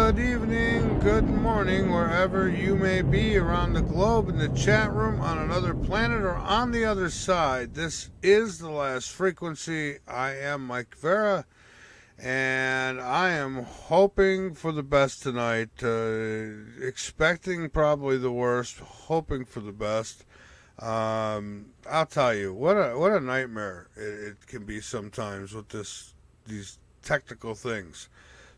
Good evening, good morning, wherever you may be around the globe, in the chat room, on another planet, or on the other side. This is The Last Frequency. I am Mike Vara, and I am hoping for the best tonight, expecting probably the worst, hoping for the best. I'll tell you, what a nightmare it can be sometimes with these technical things.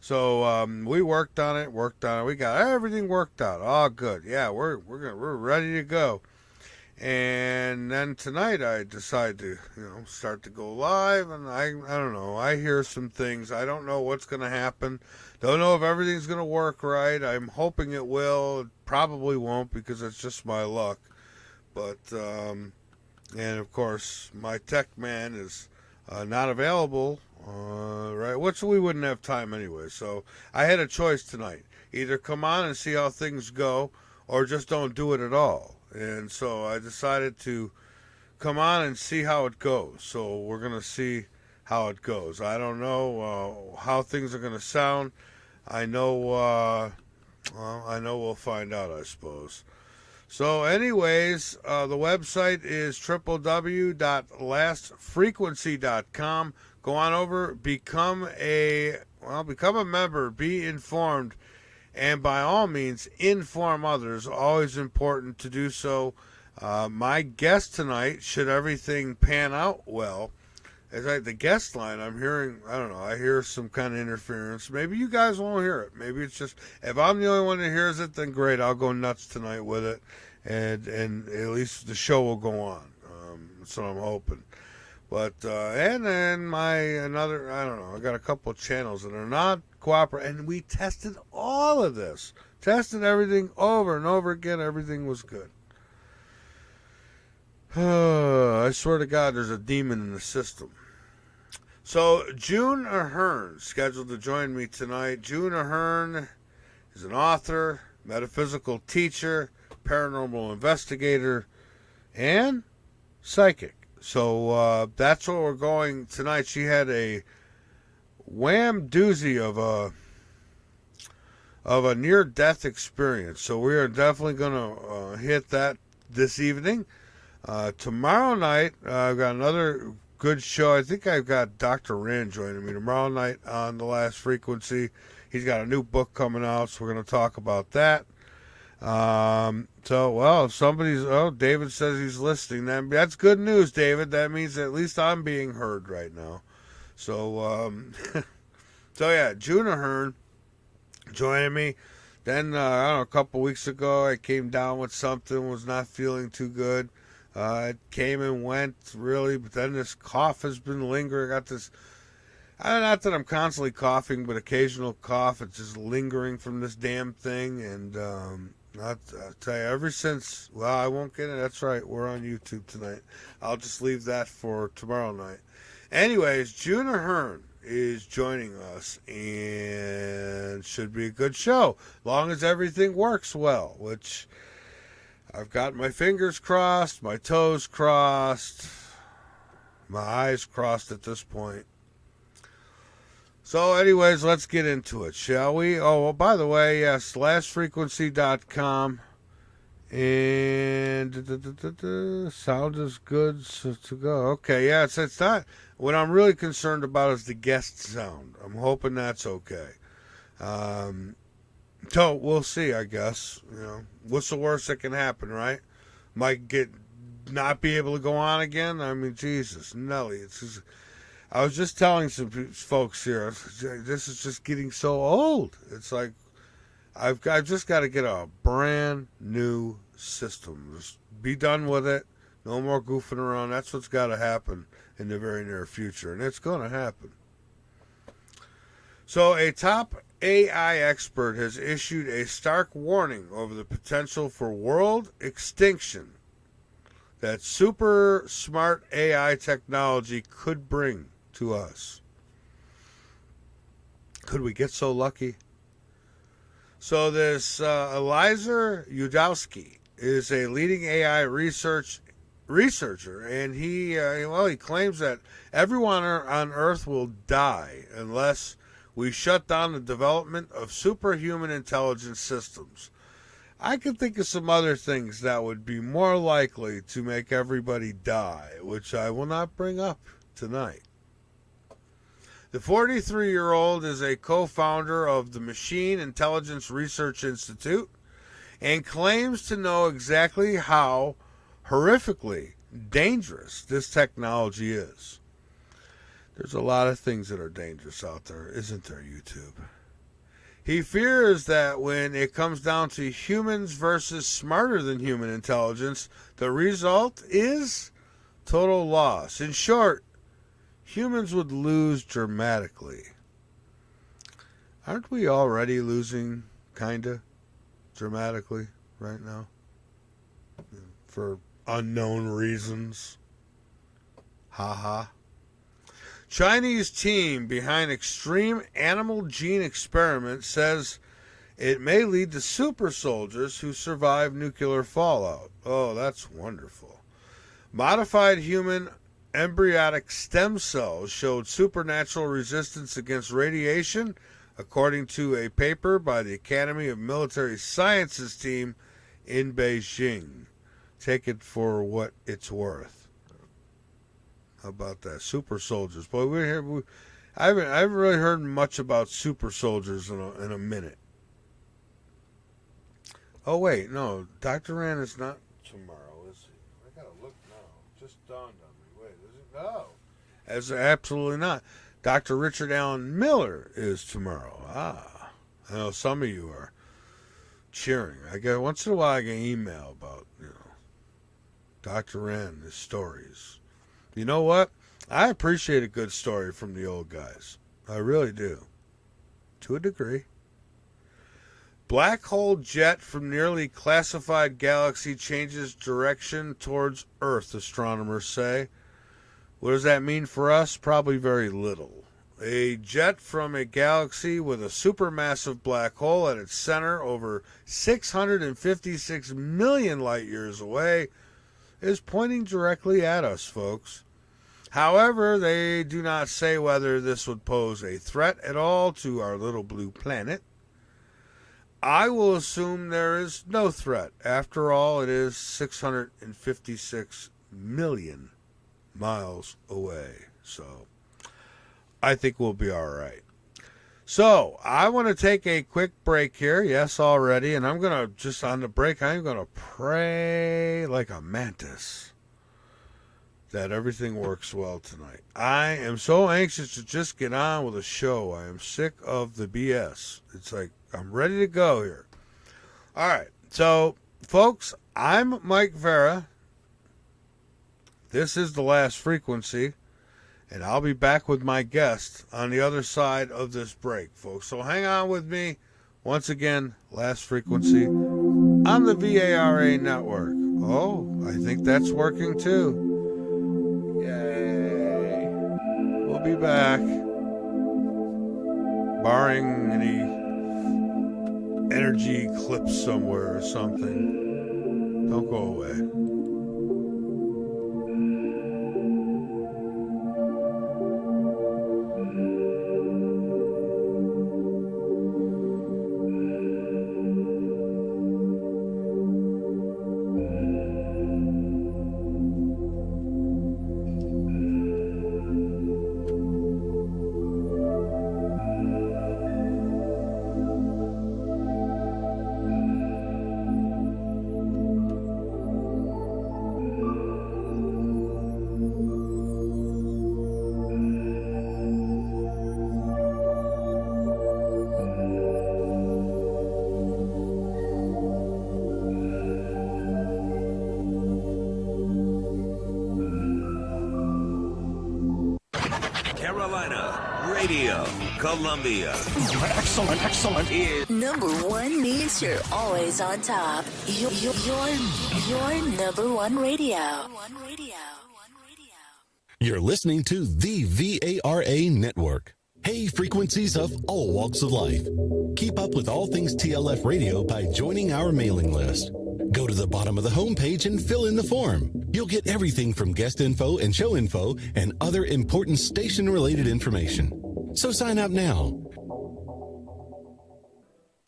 So we worked on it. We got everything worked out. All good. Yeah, we're ready to go. And then tonight I decided to start to go live, and I don't know. I hear some things. I don't know what's going to happen. Don't know if everything's going to work right. I'm hoping it will. It probably won't because it's just my luck. But and of course my tech man is not available. Right, which we wouldn't have time anyway. So I had a choice tonight: either come on and see how things go, or just don't do it at all. And so I decided to come on and see how it goes. So we're gonna see how it goes. I don't know how things are gonna sound. I know. I know we'll find out, I suppose. So, anyways, the website is www.lastfrequency.com. Go on over, become a member, be informed, and by all means, inform others. Always important to do so. My guest tonight, should everything pan out well, is the guest line. I'm hearing, I don't know, I hear some kind of interference. Maybe you guys won't hear it. Maybe it's just, if I'm the only one that hears it, then great, I'll go nuts tonight with it, and at least the show will go on. That's what I'm hoping. But and then I don't know, I got a couple of channels that are not cooperating, and we tested all of this, tested everything over and over again. Everything was good. I swear to God, there's a demon in the system. So June Ahern scheduled to join me tonight. June Ahern is an author, metaphysical teacher, paranormal investigator, and psychic. So that's where we're going tonight. She had a wham doozy of a near-death experience. So we are definitely going to hit that this evening. Tomorrow night, I've got another good show. I think I've got Dr. Rand joining me tomorrow night on The Last Frequency. He's got a new book coming out, so we're going to talk about that. If David says he's listening. That's good news, David. That means at least I'm being heard right now. So, June Ahern joining me. Then, a couple weeks ago, I came down with something, was not feeling too good. It came and went, really, but then this cough has been lingering. I got this, not that I'm constantly coughing, but occasional cough. It's just lingering from this damn thing, and I'll tell you, ever since, I won't get it. That's right, we're on YouTube tonight. I'll just leave that for tomorrow night. Anyways, June Ahern is joining us, and should be a good show, long as everything works well, which I've got my fingers crossed, my toes crossed, my eyes crossed at this point. So anyways, let's get into it, shall we? Oh, well, by the way, yes, lastfrequency.com. And sound is good to go. Okay, yeah, it's not. What I'm really concerned about is the guest sound. I'm hoping that's okay. So we'll see, I guess. What's the worst that can happen, right? Might not be able to go on again. I mean, Jesus, Nelly, it's just, I was just telling some folks here, this is just getting so old. It's like I've just got to get a brand new system. Just be done with it. No more goofing around. That's what's got to happen in the very near future, and it's going to happen. So a top AI expert has issued a stark warning over the potential for world extinction that super smart AI technology could bring to us. Could we get so lucky? So this Eliezer Yudkowsky is a leading AI researcher, and he claims that everyone on Earth will die unless we shut down the development of superhuman intelligence systems. I could think of some other things that would be more likely to make everybody die, which I will not bring up tonight. The 43-year-old is a co-founder of the Machine Intelligence Research Institute and claims to know exactly how horrifically dangerous this technology is. There's a lot of things that are dangerous out there, isn't there, YouTube? He fears that when it comes down to humans versus smarter than human intelligence, the result is total loss. In short, humans would lose dramatically. Aren't we already losing, kinda, dramatically right now? For unknown reasons. Ha. Chinese team behind extreme animal gene experiment says it may lead to super soldiers who survive nuclear fallout. Oh, that's wonderful. Modified human embryonic stem cells showed supernatural resistance against radiation, according to a paper by the Academy of Military Sciences team in Beijing. Take it for what it's worth. How about that? Super soldiers. Boy, I haven't really heard much about super soldiers in a minute. Oh, wait. No, Dr. Rand is not tomorrow, is he? I got to look now. Just dawned on me. Wait, is it? No. As absolutely not. Dr. Richard Allen Miller is tomorrow. I know some of you are cheering. I get once in a while I get an email about, Dr. Rand, his stories. You know what? I appreciate a good story from the old guys. I really do. To a degree. Black hole jet from nearly classified galaxy changes direction towards Earth, astronomers say. What does that mean for us? Probably very little. A jet from a galaxy with a supermassive black hole at its center over 656 million light years away is pointing directly at us, folks. However, they do not say whether this would pose a threat at all to our little blue planet. I will assume there is no threat. After all, it is 656 million miles away. So, I think we'll be all right. So, I want to take a quick break here. Yes, already. And I'm going to, just on the break, I'm going to pray like a mantis that everything works well tonight. I am so anxious to just get on with the show. I am sick of the BS. It's like I'm ready to go here. All right. So, folks, I'm Mike Vara. This is The Last Frequency. And I'll be back with my guest on the other side of this break, folks. So hang on with me. Once again, Last Frequency on the VARA network. Oh, I think that's working too. Yay. We'll be back. Barring any energy eclipse somewhere or something. Don't go away. Columbia. Excellent. Number one means you're always on top. Your number one radio. You're listening to the VARA Network. Hey, frequencies of all walks of life. Keep up with all things TLF radio by joining our mailing list. Go to the bottom of the homepage and fill in the form. You'll get everything from guest info and show info and other important station-related information. So sign up now.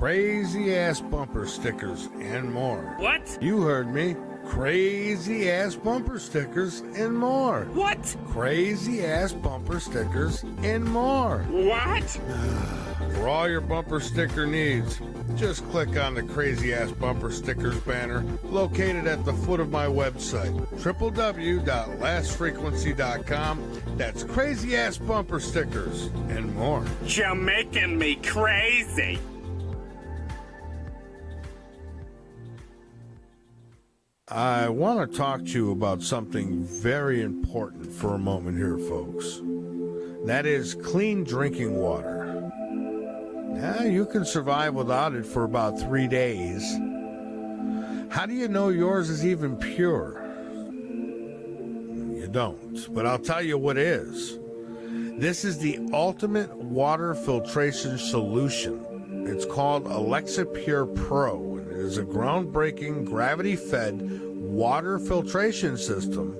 crazy ass bumper stickers, and more. What? You heard me. Crazy ass bumper stickers and more. What? Crazy ass bumper stickers and more. What? For all your bumper sticker needs, just click on the Crazy Ass Bumper Stickers banner located at the foot of my website, www.lastfrequency.com. That's Crazy Ass Bumper Stickers and more. You're making me crazy. I want to talk to you about something very important for a moment here, folks. That is clean drinking water. Yeah, you can survive without it for about 3 days. How do you know yours is even pure? You don't, but I'll tell you what is. This is the ultimate water filtration solution. It's called Alexa Pure Pro. It is a groundbreaking gravity-fed water filtration system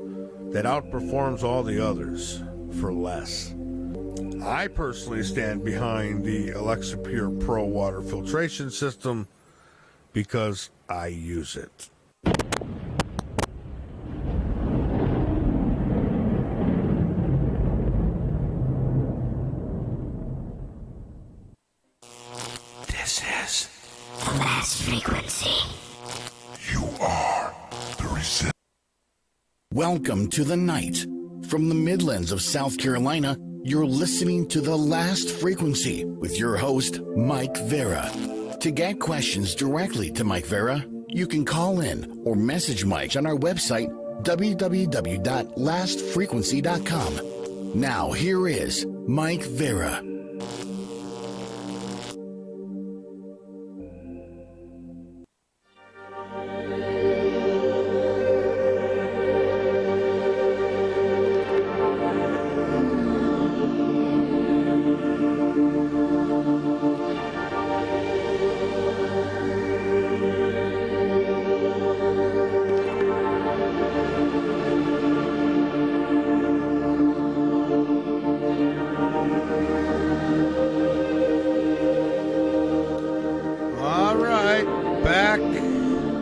that outperforms all the others for less. I personally stand behind the Alexa Pure Pro water filtration system because I use it. This is Last frequency. You are the resistance. Welcome to the night. From the Midlands of South Carolina, you're listening to The Last Frequency with your host, Mike Vara. To get questions directly to Mike Vara, you can call in or message Mike on our website, www.lastfrequency.com. Now, here is Mike Vara.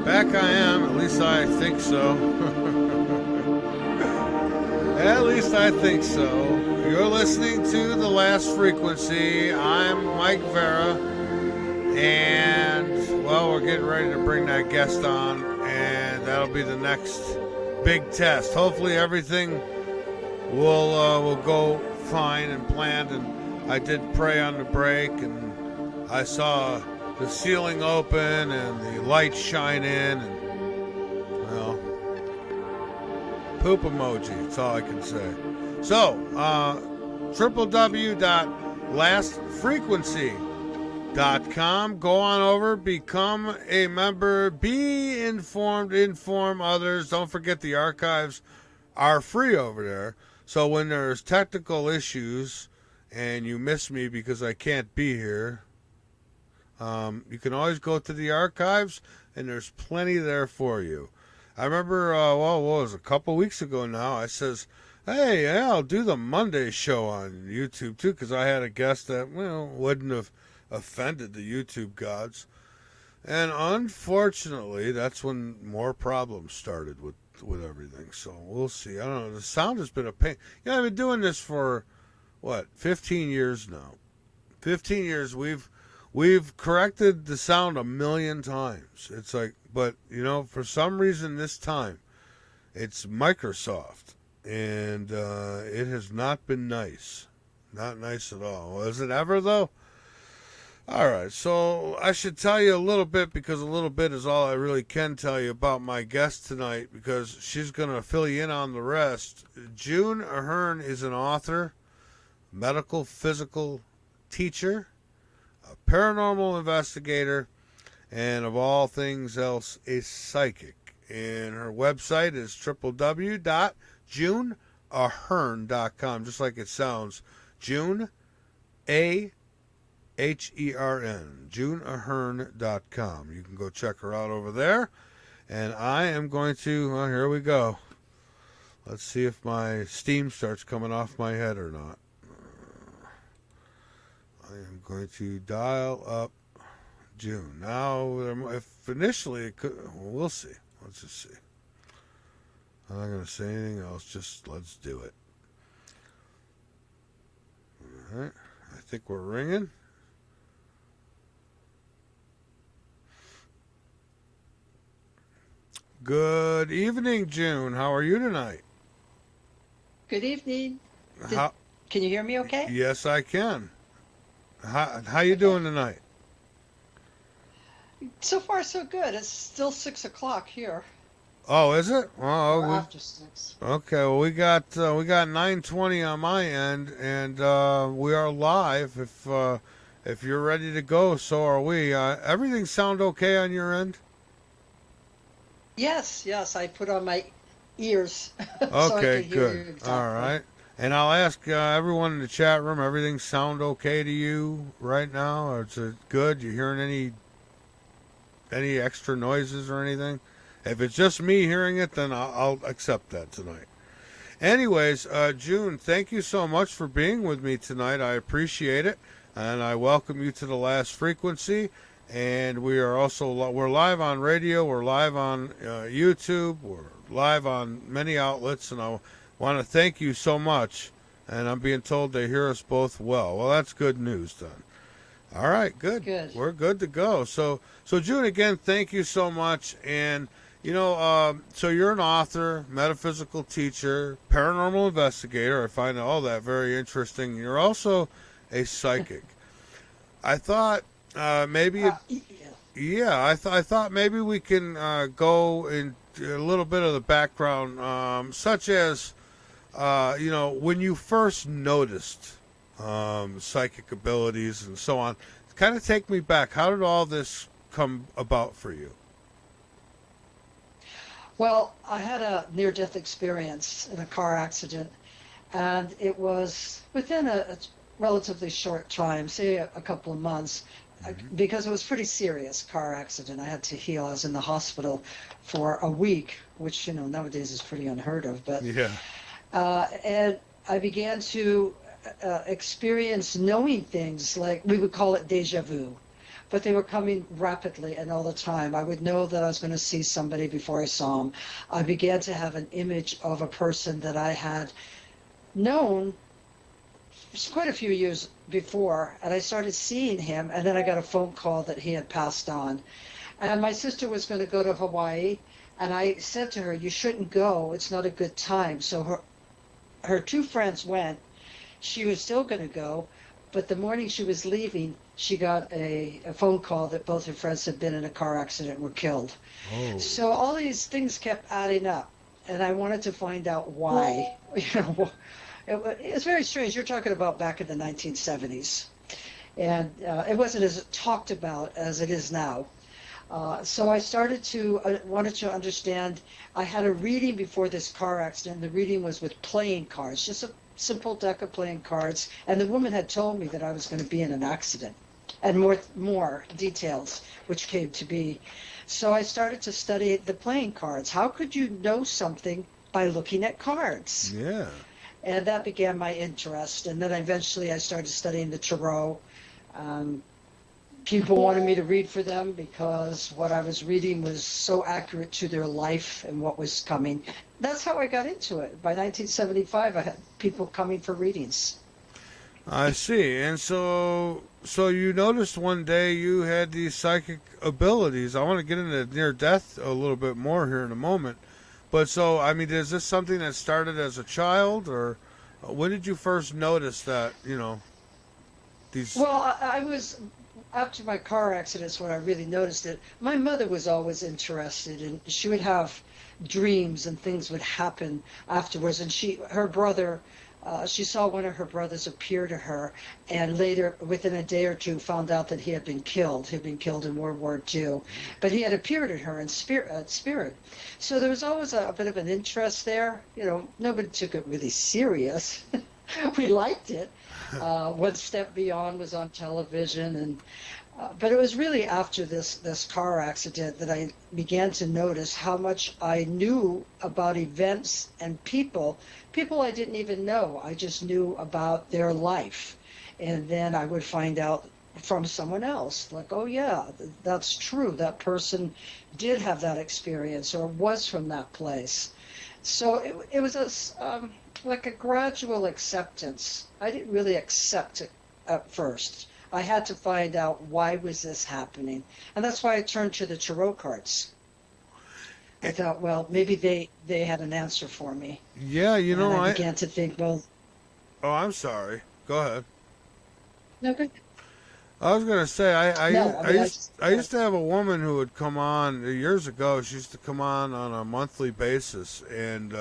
Back I am, at least I think so. At least I think so. You're listening to The Last Frequency. I'm Mike Vara. And, well, we're getting ready to bring that guest on. And that'll be the next big test. Hopefully everything will go fine and planned. And I did pray on the break. And I saw the ceiling open and the lights shine in, and well, poop emoji, that's all I can say. So, www.lastfrequency.com. Go on over, become a member, be informed, inform others. Don't forget the archives are free over there. So when there's technical issues and you miss me because I can't be here, you can always go to the archives, and there's plenty there for you. I remember, what was it, a couple weeks ago now, I says, hey, yeah, I'll do the Monday show on YouTube, too, because I had a guest that, well, wouldn't have offended the YouTube gods. And unfortunately, that's when more problems started with everything. So we'll see. I don't know. The sound has been a pain. You know, I've been doing this for, 15 years now. 15 years. We've corrected the sound 1,000,000 times. It's like, but, for some reason this time, it's Microsoft. And it has not been nice. Not nice at all. Was it ever, though? All right, so I should tell you a little bit, because a little bit is all I really can tell you about my guest tonight, because she's going to fill you in on the rest. June Ahern is an author, medical physical teacher, a paranormal investigator, and of all things else, a psychic. And her website is www.juneahern.com, just like it sounds. June, A-H-E-R-N, juneahern.com. You can go check her out over there. And I am going to, well, here we go. Let's see if my steam starts coming off my head or not. I am going to dial up June. Now, if initially it could, we'll see. Let's just see. I'm not going to say anything else. Just let's do it. All right. I think we're ringing. Good evening, June. How are you tonight? Good evening. How, Can you hear me okay? yes, I can. How you doing tonight? So far, so good. It's still 6 o'clock here. Oh, is it? Oh, Or after 6. okay. Well, we got 9:20 on my end, and we are live. If you're ready to go, so are we. Everything sound okay on your end? Yes, I put on my ears so I Okay, can hear you good. exactly. All right. And I'll ask everyone in the chat room. Everything sound okay to you right now? Or is it good? You hearing any extra noises or anything? If it's just me hearing it, then I'll accept that tonight. Anyways, June, thank you so much for being with me tonight. I appreciate it, and I welcome you to the Last Frequency. And we're live on radio, we're live on YouTube, we're live on many outlets, and I want to thank you so much. And I'm being told they hear us both well. Well, that's good news then. All right, good. We're good to go. So June, again, thank you so much. And so you're an author, metaphysical teacher, paranormal investigator. I find all that very interesting. You're also a psychic. I thought maybe, I thought maybe we can go into a little bit of the background, such as, when you first noticed psychic abilities and so on. Kind of take me back. How did all this come about for you? Well, I had a near-death experience in a car accident, and it was within a relatively short time, say a couple of months, because it was pretty serious car accident. I had to heal. I was in the hospital for a week, which nowadays is pretty unheard of. But yeah, and I began to experience knowing things, like we would call it deja vu, but they were coming rapidly and all the time. I would know that I was going to see somebody before I saw them. I began to have an image of a person that I had known quite a few years before, and I started seeing him, and then I got a phone call that he had passed on. And my sister was going to go to Hawaii, and I said to her, "You shouldn't go. It's not a good time." So her two friends went. She was still going to go, but the morning she was leaving, she got a phone call that both her friends had been in a car accident and were killed. Oh. So all these things kept adding up, and I wanted to find out why. It's very strange. You're talking about back in the 1970s, and it wasn't as talked about as it is now. So I started to wanted to understand. I had a reading before this car accident. The reading was with playing cards, just a simple deck of playing cards, and the woman had told me that I was going to be in an accident, and more details which came to be. So I started to study the playing cards. How could you know something by looking at cards? Yeah. And that began my interest. And then eventually I started studying the tarot. People wanted me to read for them because what I was reading was so accurate to their life and what was coming. That's how I got into it. By 1975, I had people coming for readings. I see. And so you noticed one day you had these psychic abilities. I want to get into near death a little bit more here in a moment. But so, I mean, is this something that started as a child, or when did you first notice that, these... Well, I was, after my car accidents when I really noticed it. My mother was always interested, and she would have dreams and things would happen afterwards. And her brother, she saw one of her brothers appear to her, and later, within a day or two, found out that he had been killed. He had been killed in World War II. But he had appeared to her in spirit. So there was always a bit of an interest there. Nobody took it really serious. We liked it. One Step Beyond was on television, and but it was really after this car accident that I began to notice how much I knew about events and people I didn't even know. I just knew about their life. And then I would find out from someone else. Like, oh yeah, that's true. That person did have that experience or was from that place. So it was like a gradual acceptance. I didn't really accept it at first. I had to find out why was this happening, and that's why I turned to the tarot cards. I thought, well, maybe they had an answer for me. Yeah, you know, and I began to think, well, Oh, I'm sorry. Go ahead. no good. I was gonna say No, I mean, I used to have a woman who would come on years ago. She used to come on a monthly basis and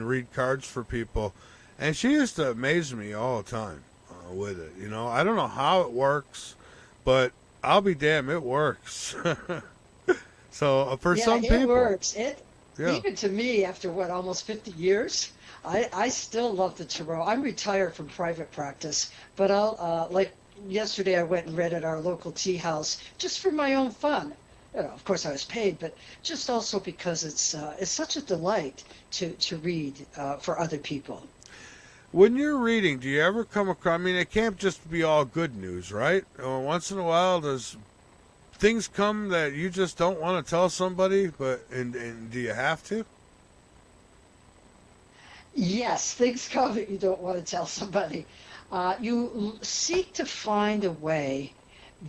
read cards for people, and she used to amaze me all the time with it. You know, I don't know how it works, but I'll be damned, it works. So for Yeah, some people, it works. yeah. Even to me, after what, almost 50 years, I still love the tarot. I'm retired from private practice, but I'll like yesterday I went and read at our local tea house just for my own fun. You know, of course I was paid, but just also because it's such a delight to read for other people. When you're reading, do you ever come across? I mean, it can't just be all good news, right? Or once in a while, does things come that you just don't want to tell somebody, and do you have to? Yes, things come that you don't want to tell somebody. You seek to find a way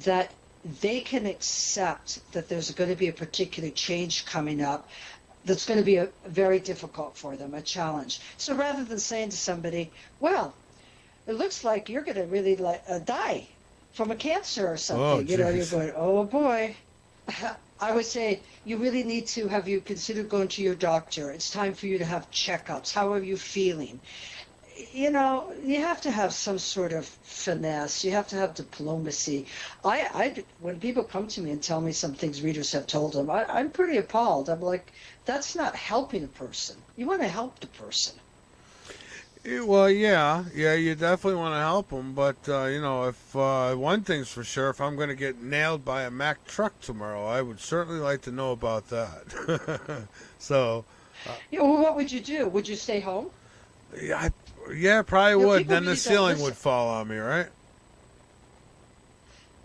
that they can accept that there's going to be a particular change coming up that's going to be very difficult for them, a challenge. So rather than saying to somebody, well, it looks like you're going to really die from a cancer or something, Oh, you're geez. going, oh boy. I would say you really need to have you considered going to your doctor. It's time for you to have checkups. How are you feeling? You know, you have to have some sort of finesse. You have to have diplomacy. When people come to me and tell me some things readers have told them, I'm pretty appalled. I'm like, that's not helping a person. You want to help the person. Well, yeah, you definitely want to help them, but you know, if one thing's for sure, if I'm going to get nailed by a Mack truck tomorrow, I would certainly like to know about that. So, Yeah, well, what would you do? Would you stay home? yeah, probably You know, would. people Then the really don't ceiling listen. would fall on me, right?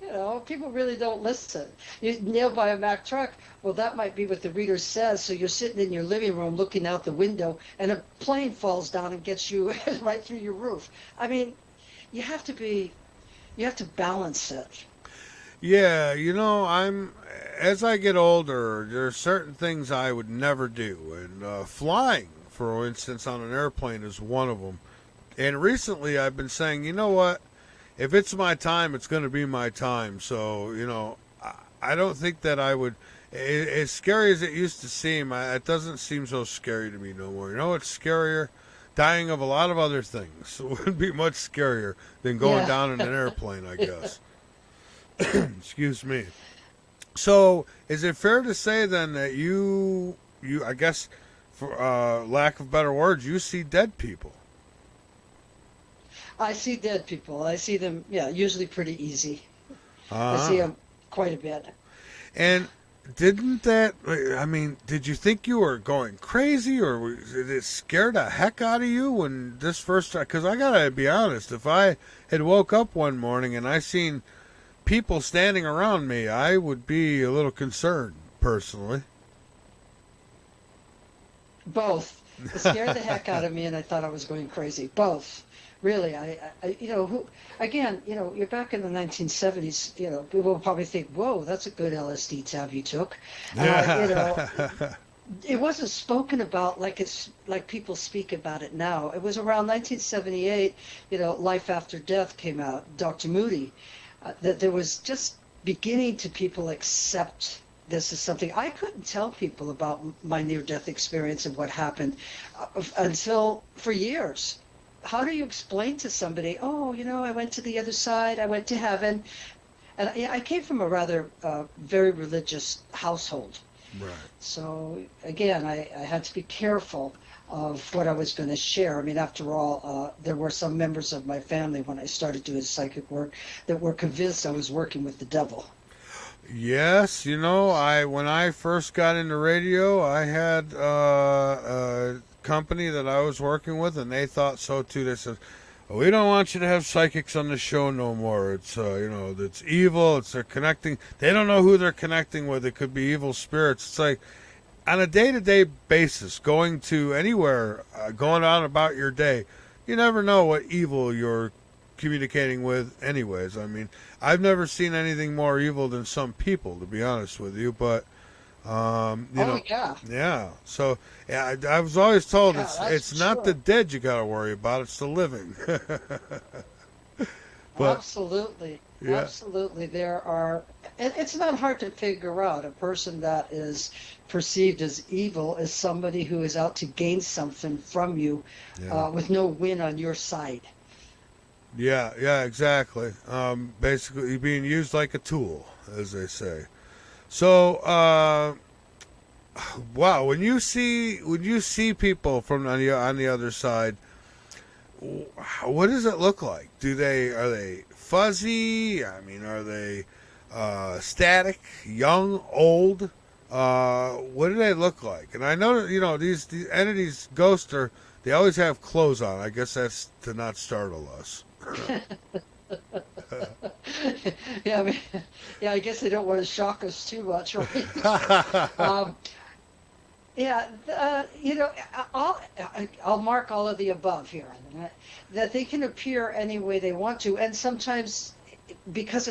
You know, people really don't listen. You're nailed by a Mack truck. Well, that might be what the reader says. So you're sitting in your living room looking out the window, and a plane falls down and gets you right through your roof. I mean, you have to balance it. Yeah, you know, as I get older, there are certain things I would never do, and flying, for instance, on an airplane is one of them. And recently, I've been saying, you know what? If it's my time, it's going to be my time. So, you know, I don't think that I would. As scary as it used to seem, it doesn't seem so scary to me no more. You know what's scarier? Dying of a lot of other things would be much scarier than going Yeah. down in an airplane, I guess. Excuse me. So, is it fair to say then that you I guess, for lack of better words, you see dead people? I see dead people. I see them, yeah, usually pretty easy. I Uh-huh. see them quite a bit. And did you think you were going crazy, or did it scare the heck out of you when this first time? Because I gotta be honest, if I had woke up one morning and I seen people standing around me, I would be a little concerned, personally. Both. It scared the heck out of me, and I thought I was going crazy. Both. Really, again, you're back in the 1970s, people will probably think, whoa, that's a good LSD tab you took. It wasn't spoken about like people speak about it now. It was around 1978, Life After Death came out, Dr. Moody, that there was just beginning to people accept this is something. I couldn't tell people about my near-death experience and what happened until for years. How do you explain to somebody, oh, I went to the other side, I went to heaven? And I came from a rather very religious household. Right. So, again, I had to be careful of what I was going to share. I mean, after all, there were some members of my family when I started doing psychic work that were convinced I was working with the devil. Yes, when I first got into radio, I had a company that I was working with, and they thought so too. They said, we don't want you to have psychics on the show no more. It's it's evil. It's they're connecting. They don't know who they're connecting with. It could be evil spirits. It's like on a day-to-day basis, going to anywhere, going on about your day, you never know what evil you're communicating with anyways. I mean, I've never seen anything more evil than some people, to be honest with you, but yeah. So yeah, I was always told it's not the dead you got to worry about, it's the living. But, absolutely. Yeah. Absolutely. There are, and it's not hard to figure out. A person that is perceived as evil is somebody who is out to gain something from you with no win on your side. Yeah, exactly. Basically, being used like a tool, as they say. So, wow, when you see people from on the other side, what does it look like? Are they fuzzy? I mean, are they static, young, old? What do they look like? And I know these entities, ghosts, they always have clothes on. I guess that's to not startle us. Yeah, I mean, yeah, I guess they don't want to shock us too much, right? I'll mark all of the above here, that they can appear any way they want to, and sometimes because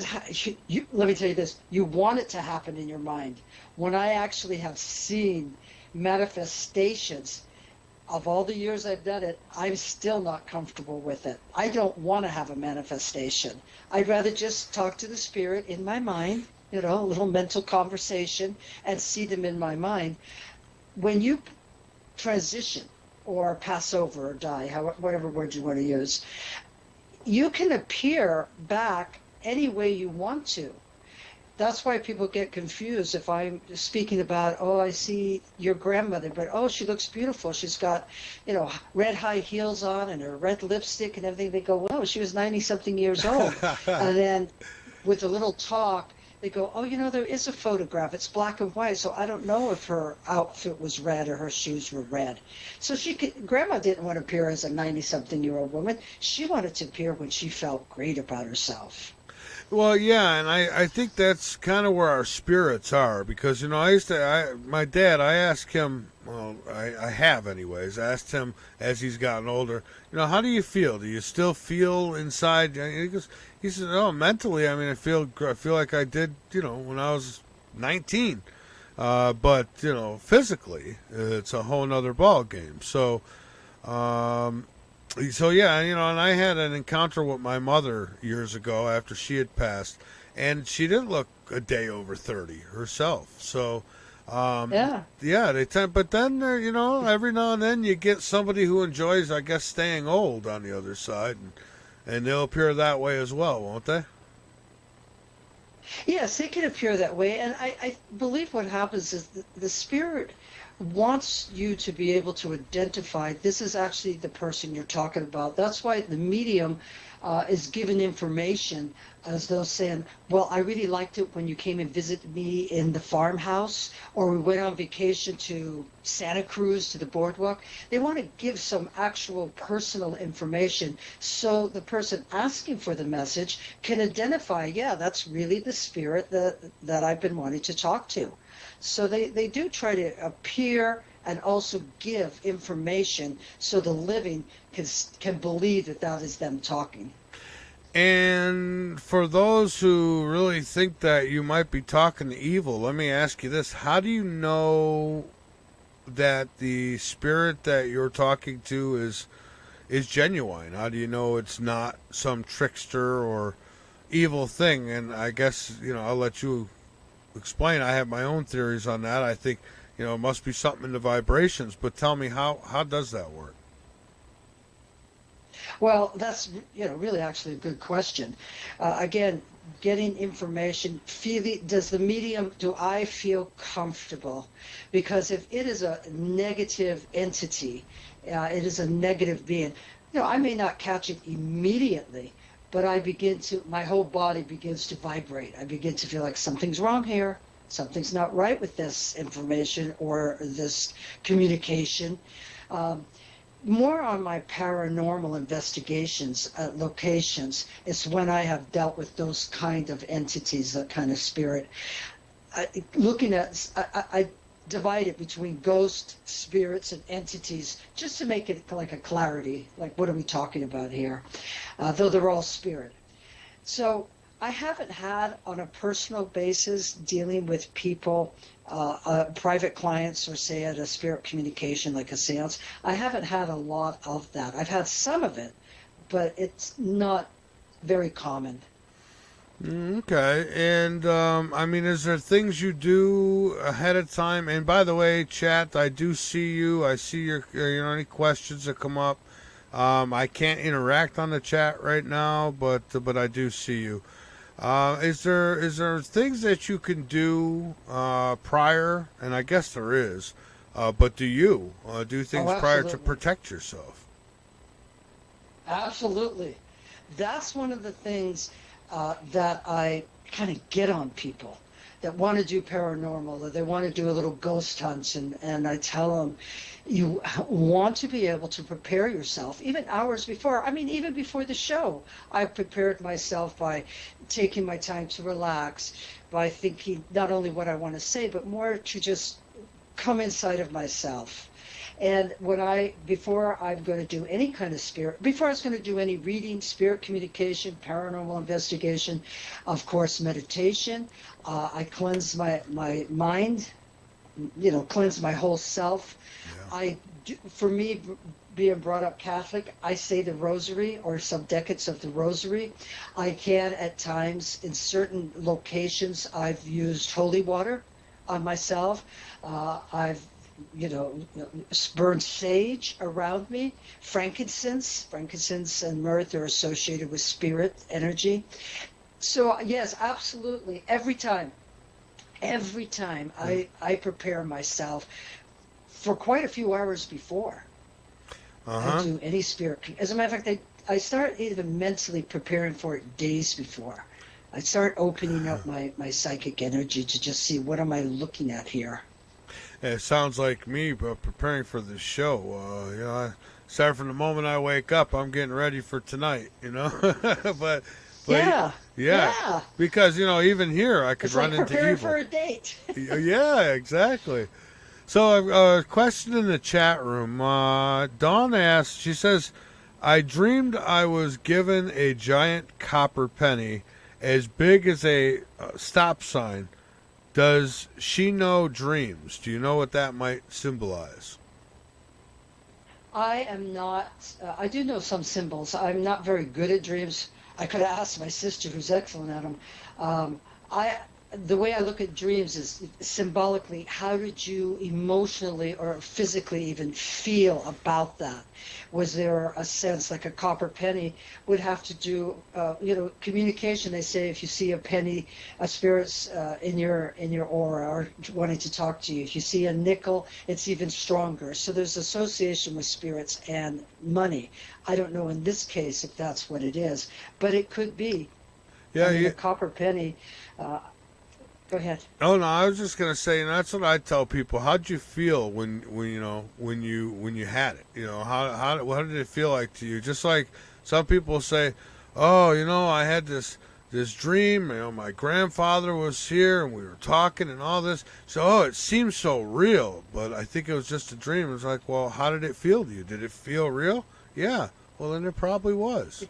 let me tell you this, you want it to happen in your mind. When I actually have seen manifestations, of all the years I've done it, I'm still not comfortable with it. I don't want to have a manifestation. I'd rather just talk to the spirit in my mind, a little mental conversation, and see them in my mind. When you transition or pass over or die, whatever word you want to use, you can appear back any way you want to. That's why people get confused if I'm speaking about, I see your grandmother, but she looks beautiful. She's got, red high heels on and her red lipstick and everything. They go, she was 90-something years old. And then with a little talk, they go, there is a photograph. It's black and white, so I don't know if her outfit was red or her shoes were red. So Grandma didn't want to appear as a 90-something-year-old woman. She wanted to appear when she felt great about herself. Well, yeah, and I think that's kind of where our spirits are, because, my dad, I asked him, I have anyways, asked him as he's gotten older, how do you feel? Do you still feel inside? He said, mentally, I mean, I feel like I did, when I was 19. But, physically, it's a whole nother ball game. So yeah, and I had an encounter with my mother years ago after she had passed, and she didn't look a day over 30 herself. So, they tend, but then every now and then you get somebody who enjoys, I guess, staying old on the other side, and they'll appear that way as well, won't they? Yes, they can appear that way, and I believe what happens is the spirit wants you to be able to identify this is actually the person you're talking about. That's why the medium is given information as though saying, I really liked it when you came and visited me in the farmhouse, or we went on vacation to Santa Cruz to the boardwalk. They want to give some actual personal information so the person asking for the message can identify, that's really the spirit that I've been wanting to talk to. So they do try to appear and also give information so the living can believe that is them talking. And for those who really think that you might be talking to evil, let me ask you this. How do you know that the spirit that you're talking to is genuine? How do you know it's not some trickster or evil thing? And I guess, I'll let you explain. I have my own theories on that. I think, it must be something in the vibrations, but tell me how does that work? Well, that's really actually a good question. Again, getting information, do I feel comfortable? Because if it is a negative entity, it is a negative being, I may not catch it immediately, but my whole body begins to vibrate. I begin to feel like something's wrong here. Something's not right with this information or this communication. more on my paranormal investigations at locations is when I have dealt with those kind of entities, that kind of spirit. I divide it between ghost spirits and entities just to make it like a clarity, like what are we talking about here, though they're all spirit. So I haven't had on a personal basis dealing with people, private clients, or say at a spirit communication like a seance. I haven't had a lot of that. I've had some of it, but it's not very common. Okay, and I mean, is there things you do ahead of time? And by the way, chat, I do see you. I see your, any questions that come up. I can't interact on the chat right now, but I do see you. Is there things that you can do prior? And I guess there is. But do you do things prior to protect yourself? Absolutely. That's one of the things that I kind of get on people that want to do paranormal, or they want to do a little ghost hunts, and I tell them, you want to be able to prepare yourself, even hours before. I mean, even before the show, I prepared myself by taking my time to relax, by thinking not only what I want to say, but more to just come inside of myself. And before I'm going to do any kind of spirit, before I was going to do any reading, spirit communication, paranormal investigation, of course, meditation, I cleanse my mind, cleanse my whole self. Yeah. For me, being brought up Catholic, I say the rosary or some decades of the rosary. I can, at times, in certain locations, I've used holy water on myself. I've burn sage around me. Frankincense and myrrh are associated with spirit energy. So yes, absolutely. Every time I prepare myself for quite a few hours before I do any spirit. As a matter of fact, I start even mentally preparing for it days before. I start opening up my psychic energy to just see, what am I looking at here? It sounds like me, but preparing for this show. I start from the moment I wake up. I'm getting ready for tonight. but yeah. Because even here I could it's run like into preparing evil. for a date. Yeah, exactly. So a question in the chat room. Dawn asked. She says, "I dreamed I was given a giant copper penny as big as a stop sign. Does she know dreams? Do you know what that might symbolize?" I am not, I do know some symbols. I'm not very good at dreams. I could ask my sister, who's excellent at them. The way I look at dreams is symbolically, how did you emotionally or physically even feel about that? Was there a sense, like a copper penny would have to do, communication? They say if you see a penny, a spirit's in your aura or wanting to talk to you. If you see a nickel, it's even stronger. So there's association with spirits and money. I don't know in this case if that's what it is, but it could be. Yeah, a copper penny. Go ahead. Oh no, I was just gonna say, and that's what I tell people. How'd you feel when you had it? What did it feel like to you? Just like some people say, oh, I had this dream. My grandfather was here and we were talking and all this. So it seems so real, but I think it was just a dream. It's like, well, how did it feel to you? Did it feel real? Yeah. Well, then it probably was.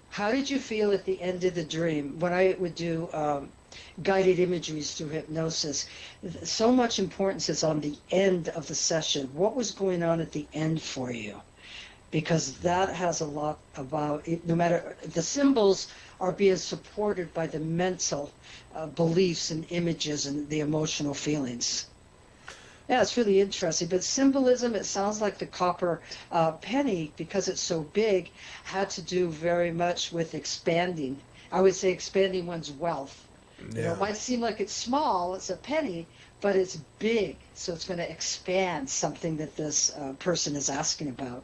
How did you feel at the end of the dream? When I would do guided imageries through hypnosis, so much importance is on the end of the session. What was going on at the end for you? Because that has a lot about it. No matter, the symbols are being supported by the mental beliefs and images and the emotional feelings. Yeah, it's really interesting. But symbolism, it sounds like the copper penny, because it's so big, had to do very much with expanding. I would say expanding one's wealth. Yeah. It might seem like it's small, it's a penny, but it's big. So it's going to expand something that this person is asking about.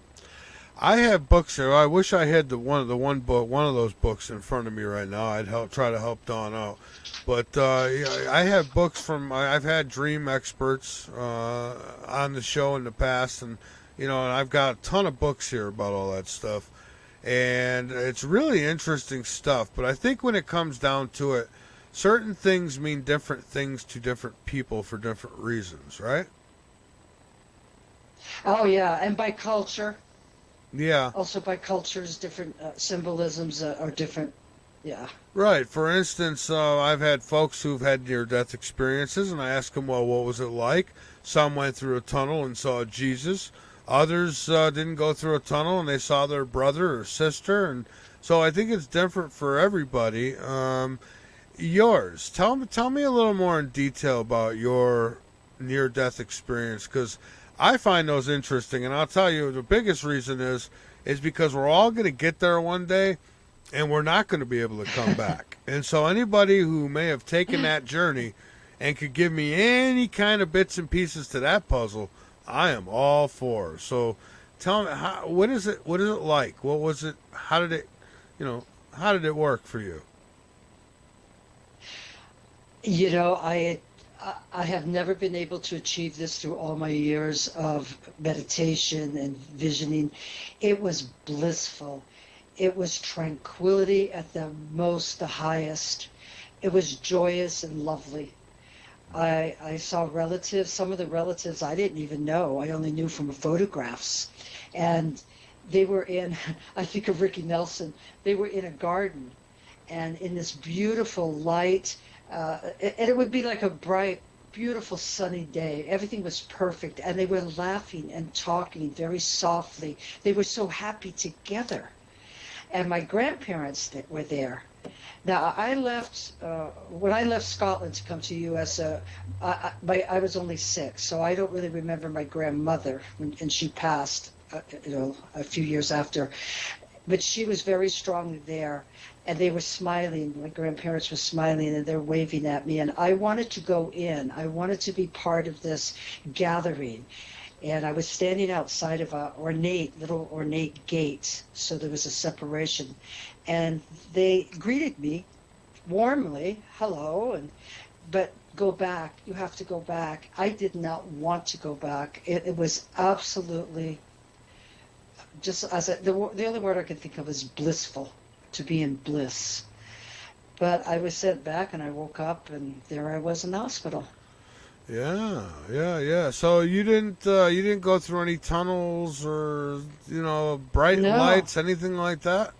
I have books here. I wish I had one of those books in front of me right now. I'd try to help Dawn out. But yeah, I have books from. I've had dream experts on the show in the past, and and I've got a ton of books here about all that stuff, and it's really interesting stuff. But I think when it comes down to it, certain things mean different things to different people for different reasons, right? Oh yeah, and by culture. Yeah. Also by cultures, different symbolisms are different. Yeah. Right. For instance, I've had folks who've had near-death experiences, and I ask them, well, what was it like? Some went through a tunnel and saw Jesus. Others didn't go through a tunnel, and they saw their brother or sister. And so I think it's different for everybody. Yours. Tell me a little more in detail about your near-death experience, because I find those interesting, and I'll tell you the biggest reason is because we're all going to get there one day, and we're not going to be able to come back. And so anybody who may have taken that journey and could give me any kind of bits and pieces to that puzzle, I am all for. So tell me, what is it like? What was it? How did it work for you? I have never been able to achieve this through all my years of meditation and visioning. It was blissful. It was tranquility at the highest. It was joyous and lovely. I saw relatives, some of the relatives I didn't even know. I only knew from photographs. And they were in, I think of Ricky Nelson, they were in a garden and in this beautiful light. And it would be like a bright, beautiful sunny day. Everything was perfect. And they were laughing and talking very softly. They were so happy together. And my grandparents were there. Now, I left, when I left Scotland to come to the U.S., I was only 6, so I don't really remember my grandmother, and she passed, a few years after. But she was very strongly there, and they were smiling. My grandparents were smiling, and they're waving at me. And I wanted to go in. I wanted to be part of this gathering. And I was standing outside of a little ornate gate, so there was a separation. And they greeted me warmly, hello, but go back. You have to go back. I did not want to go back. It was absolutely just the only word I could think of is blissful, to be in bliss. But I was sent back, and I woke up, and there I was in the hospital. Yeah. So you didn't go through any tunnels or bright lights, anything like that?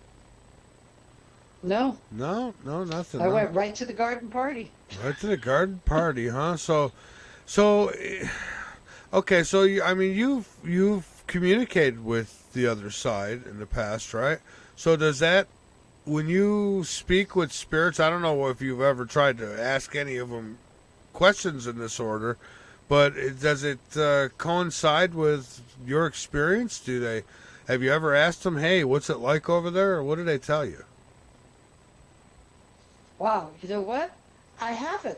No, nothing. I went right to the garden party. Right to the garden party, huh? So, okay. So you've communicated with the other side in the past, right? So does that, when you speak with spirits, I don't know if you've ever tried to ask any of them questions in this order, but does it coincide with your experience? Have you ever asked them, hey, what's it like over there, or what do they tell you? Wow, you know what? I haven't.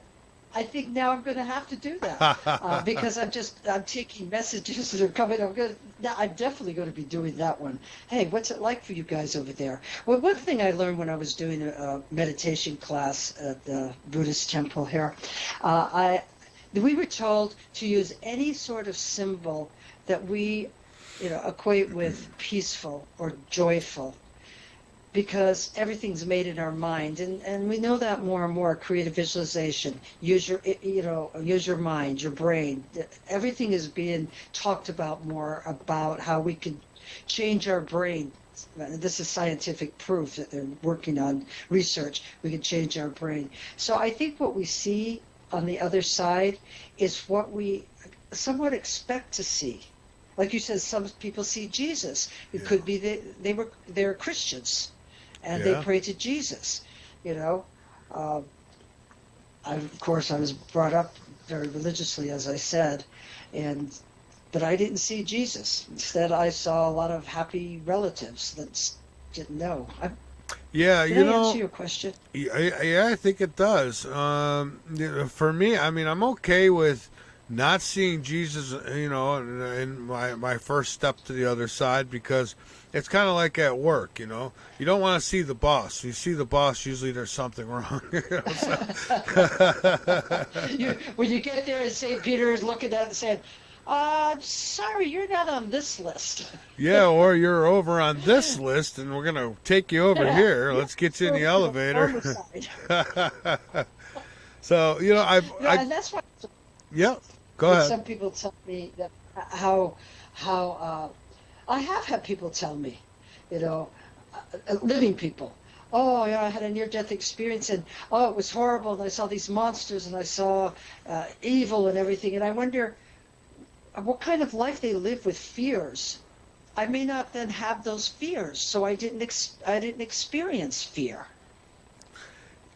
I think now I'm going to have to do that because I'm taking messages that are coming. I'm definitely going to be doing that one. Hey, what's it like for you guys over there? Well, one thing I learned when I was doing a meditation class at the Buddhist temple here, we were told to use any sort of symbol that we, equate with peaceful or joyful, because everything's made in our mind, and we know that more and more. Creative visualization, use your mind, your brain. Everything is being talked about more, about how we can change our brain. This is scientific proof that they're working on research. We can change our brain. So I think what we see on the other side is what we somewhat expect to see. Like you said, some people see Jesus. It could be they're Christians, and they pray to Jesus. Of course, I was brought up very religiously, as I said, but I didn't see Jesus. Instead, I saw a lot of happy relatives that didn't know. Did I answer your question? Yeah, I think it does. For me, I'm okay with not seeing Jesus, in my first step to the other side, because It's kind of like at work, you know. You don't want to see the boss. You see the boss, usually there's something wrong. You know, When you get there and St. Peter is looking at it and saying, sorry, you're not on this list. yeah, or you're over on this list, and we're gonna take you over here. Let's get you in the elevator. So you know, and that's why. Yeah, go ahead. Some people tell me that how I have had people tell me, you know, living people. Oh, yeah, I had a near-death experience, and it was horrible. And I saw these monsters, and I saw evil and everything. And I wonder what kind of life they live with fears. I may not then have those fears, so I didn't experience fear.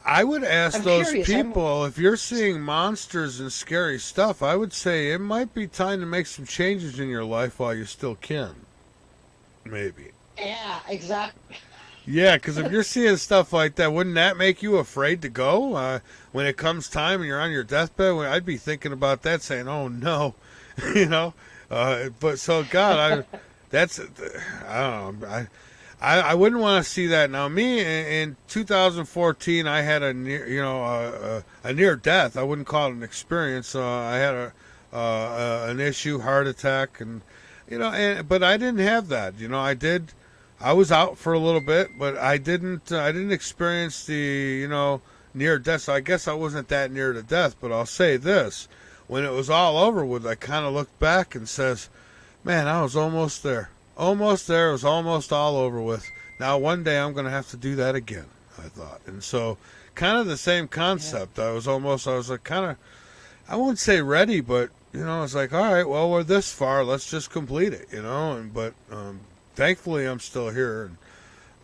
I would ask I'm those curious. people, if you're seeing monsters and scary stuff, I would say it might be time to make some changes in your life while you still can. Maybe. Yeah, exactly. Yeah, because if you're seeing stuff like that, wouldn't that make you afraid to go? When it comes time and you're on your deathbed, I'd be thinking about that, saying, oh, no, you know? But so, God, I don't know. I wouldn't want to see that. Now, me in 2014, I had a near death. I wouldn't call it an experience. I had an issue, heart attack, and but I didn't have that. You know, I was out for a little bit, but I didn't experience the near death. So I guess I wasn't that near to death. But I'll say this: when it was all over with, I kind of looked back and says, "Man, I was almost there." Almost there. It was almost all over with. Now, one day I'm going to have to do that again, I thought. And so, kind of the same concept. Yeah. I was like kind of, I won't say ready, but, I was like, all right, well, we're this far. Let's just complete it, But thankfully, I'm still here.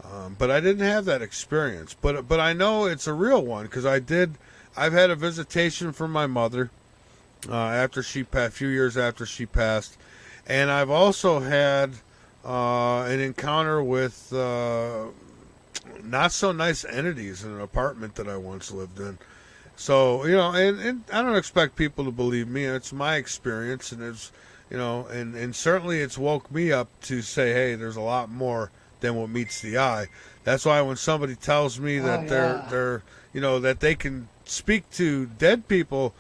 And, but I didn't have that experience. But I know it's a real one because I've had a visitation from my mother after she passed, a few years after she passed. And I've also had an encounter with not so nice entities in an apartment that I once lived in. So, and I don't expect people to believe me. It's my experience, and it's, and certainly it's woke me up to say, hey, there's a lot more than what meets the eye. That's why when somebody tells me that they're that they can speak to dead people,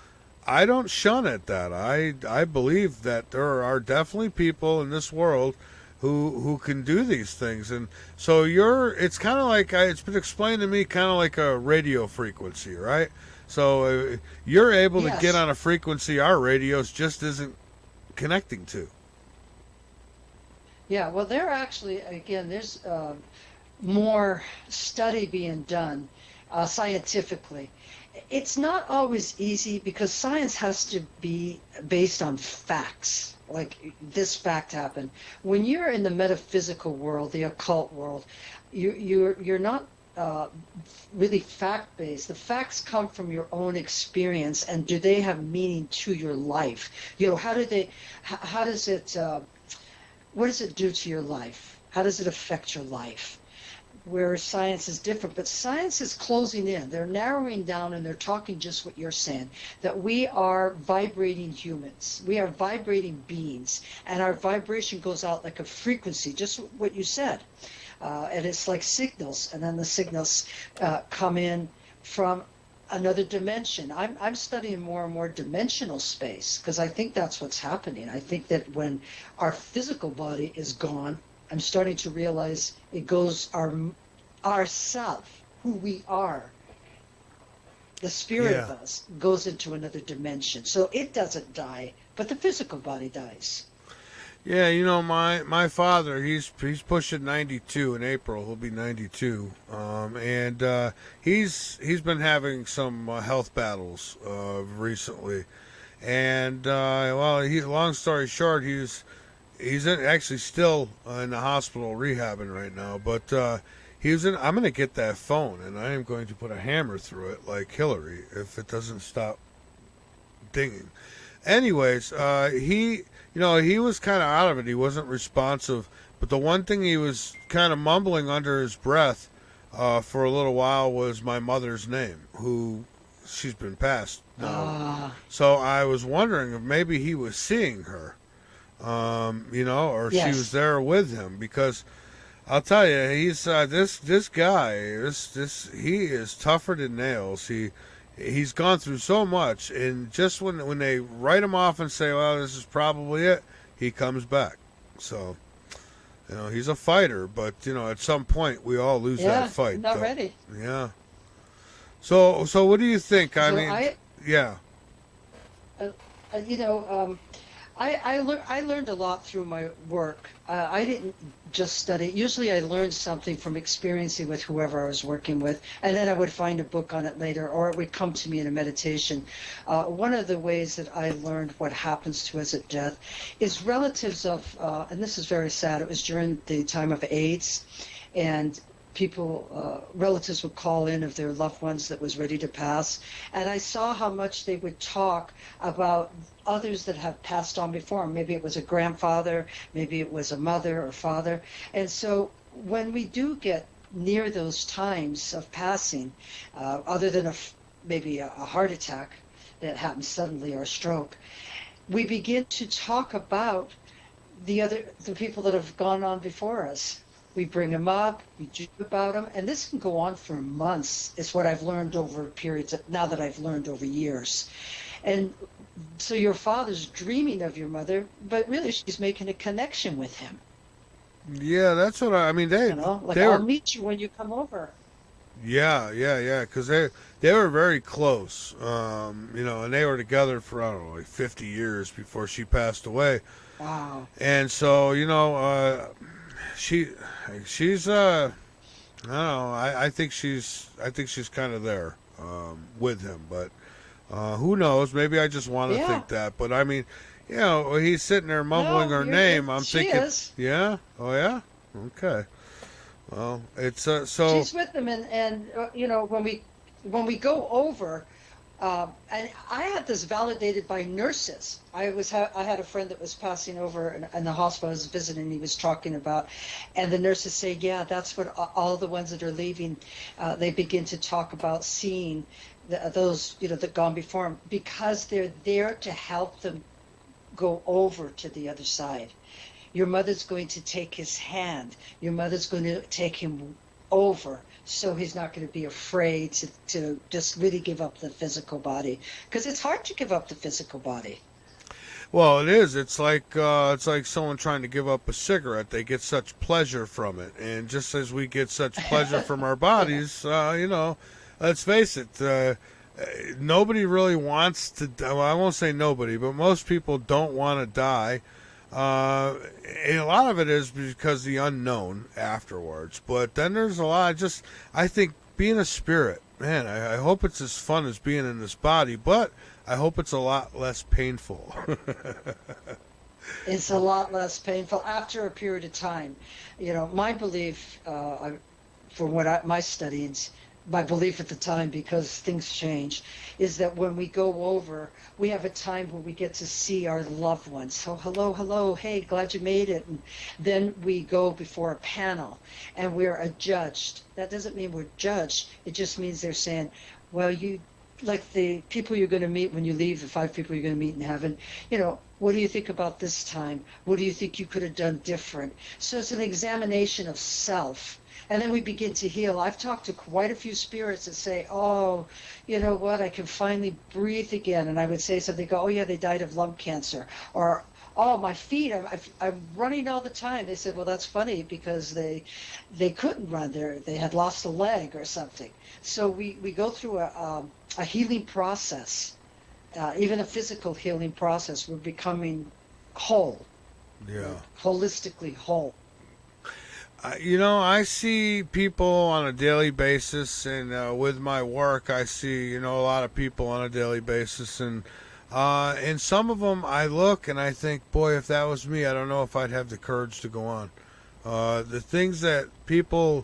I don't shun at that. I believe that there are definitely people in this world who can do these things. And so it's kind of like, it's been explained to me kind of like a radio frequency, right? So you're able to get on a frequency our radios just isn't connecting to. Yeah, well, there's more study being done scientifically. It's not always easy because science has to be based on facts. Like this fact happened. When you're in the metaphysical world, the occult world, you're not really fact-based. The facts come from your own experience, and do they have meaning to your life? How does it? What does it do to your life? How does it affect your life? Where science is different, but science is closing in. They're narrowing down, and they're talking just what you're saying, that we are vibrating humans. We are vibrating beings, and our vibration goes out like a frequency, just what you said. And it's like signals, and then the signals come in from another dimension. I'm studying more and more dimensional space because I think that's what's happening. I think that when our physical body is gone, I'm starting to realize it goes our self, who we are, the spirit of us goes into another dimension. So it doesn't die, but the physical body dies. Yeah, my father, he's pushing 92 in April. He'll be 92, and he's been having some health battles recently, and long story short, he's actually still in the hospital rehabbing right now, but I'm going to get that phone, and I am going to put a hammer through it like Hillary if it doesn't stop dinging. Anyways, he was kind of out of it. He wasn't responsive, but the one thing he was kind of mumbling under his breath for a little while was my mother's name, who she's been passed now. So I was wondering if maybe he was seeing her. Or she was there with him, because I'll tell you, he's this guy. He is tougher than nails. He's gone through so much, and just when they write him off and say, "Well, this is probably it," he comes back. So, he's a fighter, but at some point we all lose that fight. I'm not ready. Yeah. So what do you think? I So mean, yeah. You know, I learned a lot through my work. I didn't just study. Usually I learned something from experiencing with whoever I was working with, and then I would find a book on it later, or it would come to me in a meditation. One of the ways that I learned what happens to us at death is relatives of, and this is very sad, it was during the time of AIDS, and relatives would call in of their loved ones that was ready to pass, and I saw how much they would talk about others that have passed on before. Maybe it was a grandfather, maybe it was a mother or father. And so when we do get near those times of passing, other than maybe a heart attack that happens suddenly or a stroke, we begin to talk about the people that have gone on before us. We bring them up, we joke about them, and this can go on for months. It's what I've learned over periods, now that I've learned over years. And so your father's dreaming of your mother, but really she's making a connection with him. Yeah, that's what I mean. I'll meet you when you come over. Yeah, because they were very close, and they were together for, I don't know, like 50 years before she passed away. Wow. And so, she's I don't know, I think she's kind of there with him, but who knows? Maybe I just want to think that. But I mean, he's sitting there mumbling her name. I'm thinking, is. Yeah, oh yeah, okay. Well, it's so she's with them, and when we go over, and I had this validated by nurses. I had a friend that was passing over in the hospital I was visiting. He was talking about, and the nurses say, yeah, that's what all the ones that are leaving, they begin to talk about seeing those that gone before them, because they're there to help them go over to the other side. Your mother's going to take his hand. Your mother's going to take him over, so he's not going to be afraid to just really give up the physical body, because it's hard to give up the physical body. Well, it is. It's like someone trying to give up a cigarette. They get such pleasure from it, and just as we get such pleasure from our bodies, let's face it. Nobody really wants to. Well, I won't say nobody, but most people don't want to die. And a lot of it is because the unknown afterwards. But then there's a lot. I think being a spirit, man. I hope it's as fun as being in this body, but I hope it's a lot less painful. It's a lot less painful after a period of time. My belief, from my studies, my belief at the time, because things change, is that when we go over, we have a time where we get to see our loved ones. So hello, hey, glad you made it. And then we go before a panel, and we're adjudged. That doesn't mean we're judged. It just means they're saying, well, like the people you're going to meet when you leave, the 5 people you're going to meet in heaven, what do you think about this time? What do you think you could have done different? So it's an examination of self. And then we begin to heal. I've talked to quite a few spirits that say, oh, you know what, I can finally breathe again. And I would say something, go, oh yeah, they died of lung cancer. Or, oh, my feet, I'm running all the time. They said, well, that's funny, because they couldn't run. They had lost a leg or something. So we go through a healing process, even a physical healing process. We're becoming whole. Yeah. Holistically whole. I see people on a daily basis, and with my work, I see, a lot of people on a daily basis, and some of them I look and I think, boy, if that was me, I don't know if I'd have the courage to go on. The things that people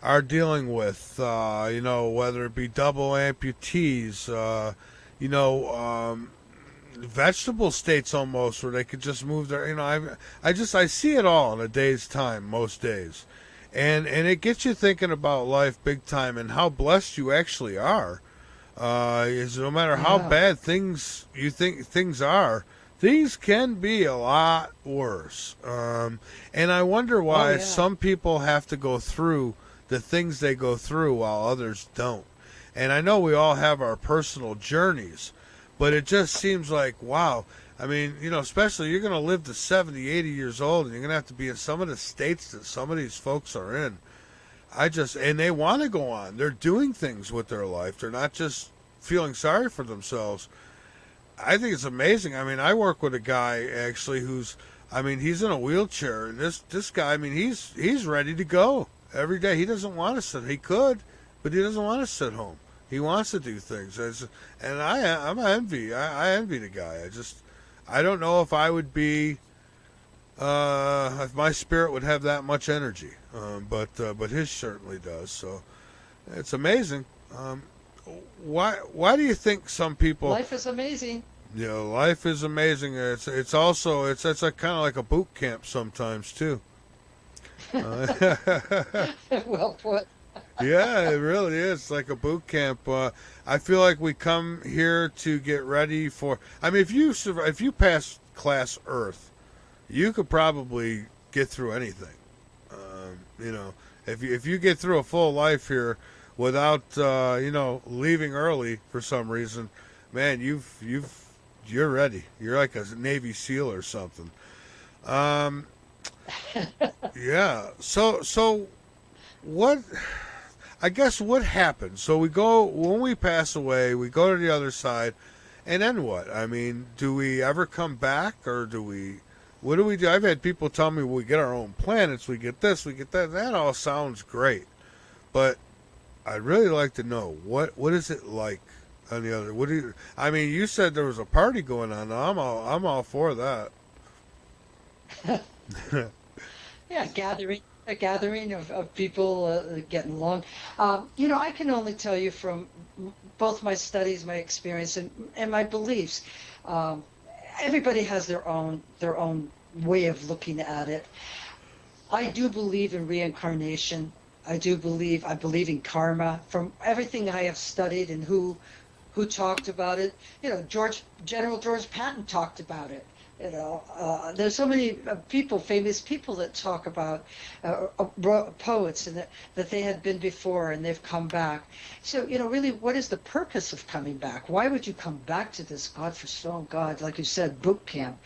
are dealing with, whether it be double amputees, vegetable states almost, where they could just move their, I see it all in a day's time, most days. And it gets you thinking about life big time, and how blessed you actually are. Is no matter how bad things you think things are, things can be a lot worse. And I wonder why some people have to go through the things they go through while others don't. And I know we all have our personal journeys, but it just seems like, wow. I mean, especially you're going to live to 70, 80 years old, and you're going to have to be in some of the states that some of these folks are in. And they want to go on. They're doing things with their life. They're not just feeling sorry for themselves. I think it's amazing. I mean, I work with a guy actually he's in a wheelchair, and this guy, I mean, he's ready to go every day. He doesn't want to sit. He could, but he doesn't want to sit home. He wants to do things. And I envy the guy. I don't know if I would be, if my spirit would have that much energy. But his certainly does. So it's amazing. Why do you think some people? Life is amazing. Life is amazing. It's also it's like kind of like a boot camp sometimes too. Well put. Yeah, it really is. It's like a boot camp. I feel like we come here to get ready for. I mean, if you pass class Earth, you could probably get through anything. If you get through a full life here without leaving early for some reason, man, you're ready. You're like a Navy SEAL or something. Yeah. So what? I guess what happens? So when we pass away, we go to the other side, and then what? I mean, do we ever come back, or what do we do? I've had people tell me we get our own planets, we get this, we get that. That all sounds great, but I'd really like to know what is it like on the other? You said there was a party going on. I'm all for that. Yeah, a gathering of people getting along. I can only tell you from both my studies, my experience, and my beliefs. Everybody has their own way of looking at it. I do believe in reincarnation. I believe in karma. From everything I have studied and who talked about it, General George Patton talked about it. There's so many people, famous people that talk about poets and that they had been before and they've come back. So, really, what is the purpose of coming back? Why would you come back to this godforsaken, like you said, boot camp?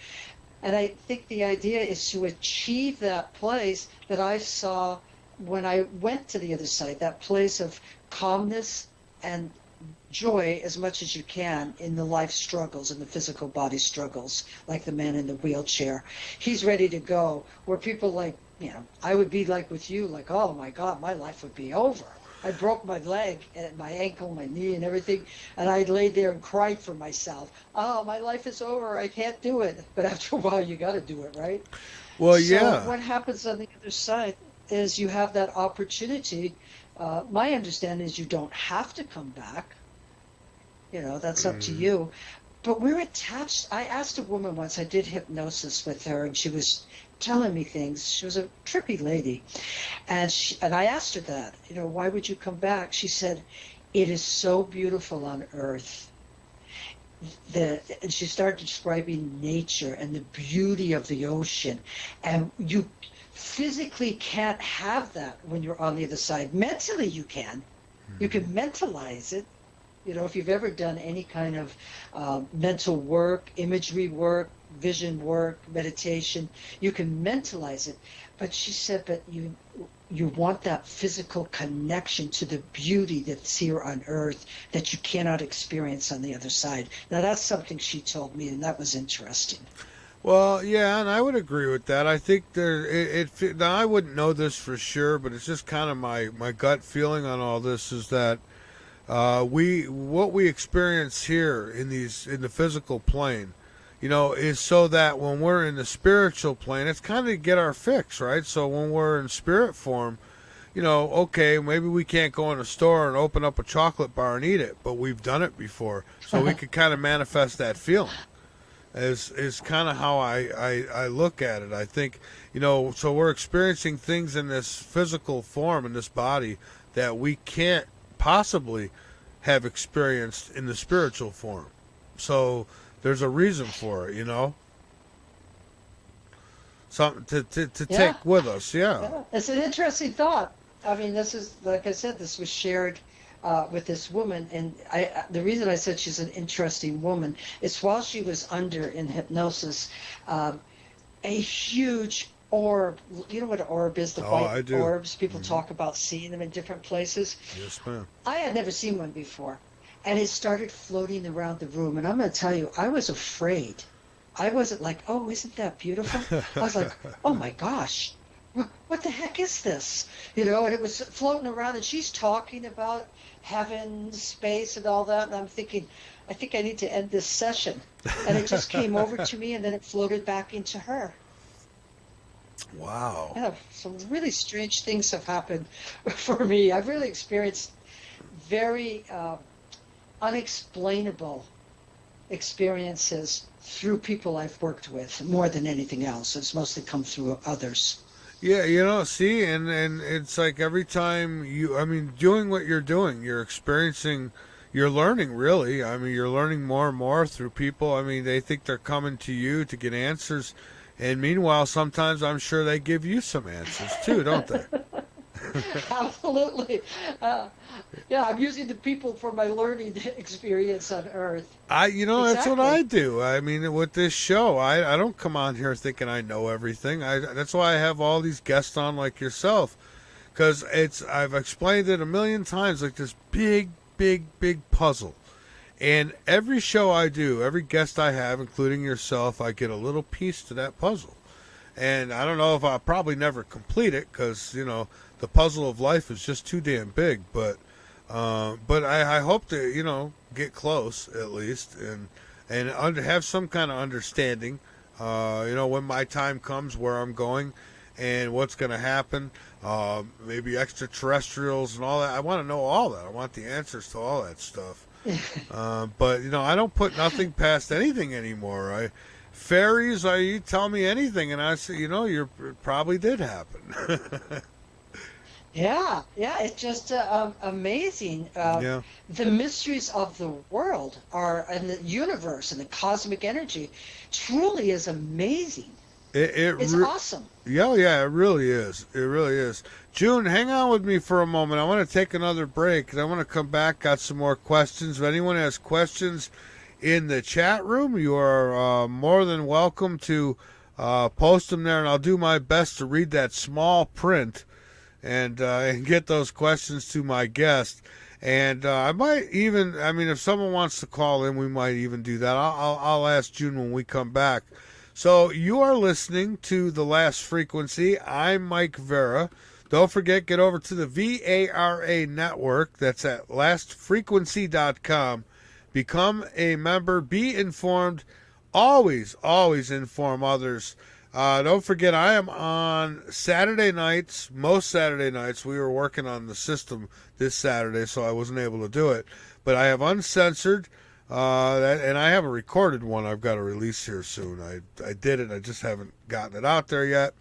And I think the idea is to achieve that place that I saw when I went to the other side, that place of calmness and joy as much as you can in the life struggles and the physical body struggles, like the man in the wheelchair. He's ready to go, where people I would be like with you, like, oh my God, my life would be over. I broke my leg and my ankle, my knee and everything, and I laid there and cried for myself. Oh, my life is over, I can't do it. But after a while, you got to do it, right? Well, so what happens on the other side is you have that opportunity. My understanding is you don't have to come back. That's up to you. But we're attached. I asked a woman once, I did hypnosis with her, and she was telling me things. She was a trippy lady. And I asked her that, why would you come back? She said, it is so beautiful on Earth. And she started describing nature and the beauty of the ocean. And you physically can't have that when you're on the other side. Mentally you can. You can mentalize it. If you've ever done any kind of mental work, imagery work, vision work, meditation, you can mentalize it. But she said, but you want that physical connection to the beauty that's here on Earth that you cannot experience on the other side. Now, that's something she told me, and that was interesting. Well, yeah, and I would agree with that. I think now I wouldn't know this for sure, but it's just kind of my gut feeling on all this is that what we experience here in the physical plane, is so that when we're in the spiritual plane, it's kind of to get our fix, right? So when we're in spirit form, okay, maybe we can't go in a store and open up a chocolate bar and eat it, but we've done it before, so we could kind of manifest that feeling. Is kind of how I look at it. I think, so we're experiencing things in this physical form, in this body, that we can't possibly have experienced in the spiritual form. So there's a reason for it, something to Yeah. take with us. Yeah. Yeah, it's an interesting thought. I mean, this is, like I said, this was shared with this woman, and the reason I said she's an interesting woman is while she was in hypnosis, a huge orb. You know what an orb is? The Oh, white I do. orbs. People talk about seeing them in different places. Yes, ma'am. I had never seen one before, and it started floating around the room. And I'm going to tell you, I was afraid. I wasn't like, oh, isn't that beautiful? I was like, oh my gosh, what the heck is this? You know, and it was floating around, and she's talking about heaven, space, and all that. And I'm thinking, I think I need to end this session. And it just came over to me, and then it floated back into her. Wow. Yeah, some really strange things have happened for me. I've really experienced very unexplainable experiences through people I've worked with more than anything else. It's mostly come through others. Yeah, you know, see, and it's like every time I mean, doing what you're doing, you're experiencing, you're learning, really. I mean, you're learning more and more through people. I mean, they think they're coming to you to get answers, and meanwhile, sometimes I'm sure they give you some answers too, don't they? Absolutely. Yeah, I'm using the people for my learning experience on Earth. You know, that's what Exactly. I do. I mean, with this show, I don't come on here thinking I know everything. That's why I have all these guests on like yourself, because I've explained it a million times, like this big, big, big puzzle. And every show I do, every guest I have, including yourself, I get a little piece to that puzzle. And I don't know if I'll probably never complete it, because, you know, the puzzle of life is just too damn big. But I hope to, you know, get close at least, and have some kind of understanding, you know, when my time comes, where I'm going and what's going to happen, maybe extraterrestrials and all that. I want to know all that. I want the answers to all that stuff. But, you know, I don't put nothing past anything anymore. Fairies, you tell me anything, and I say, you know, it probably did happen. Yeah, it's just amazing. Yeah. The mysteries of the world and the universe and the cosmic energy truly is amazing. It's awesome. Yeah, it really is. It really is. June, hang on with me for a moment. I want to take another break, and I want to come back, got some more questions. If anyone has questions in the chat room, you are more than welcome to post them there, and I'll do my best to read that small print and get those questions to my guest. And I might even, I mean, if someone wants to call in, we might even do that. I'll ask June when we come back. So you are listening to The Last Frequency. I'm Mike Vara. Don't forget, get over to the VARA network. That's at lastfrequency.com. Become a member. Be informed. Always, always inform others. Don't forget, I am on Saturday nights. Most Saturday nights. We were working on the system this Saturday, so I wasn't able to do it. But I have uncensored, and I have a recorded one I've got to release here soon. I did it. I just haven't gotten it out there yet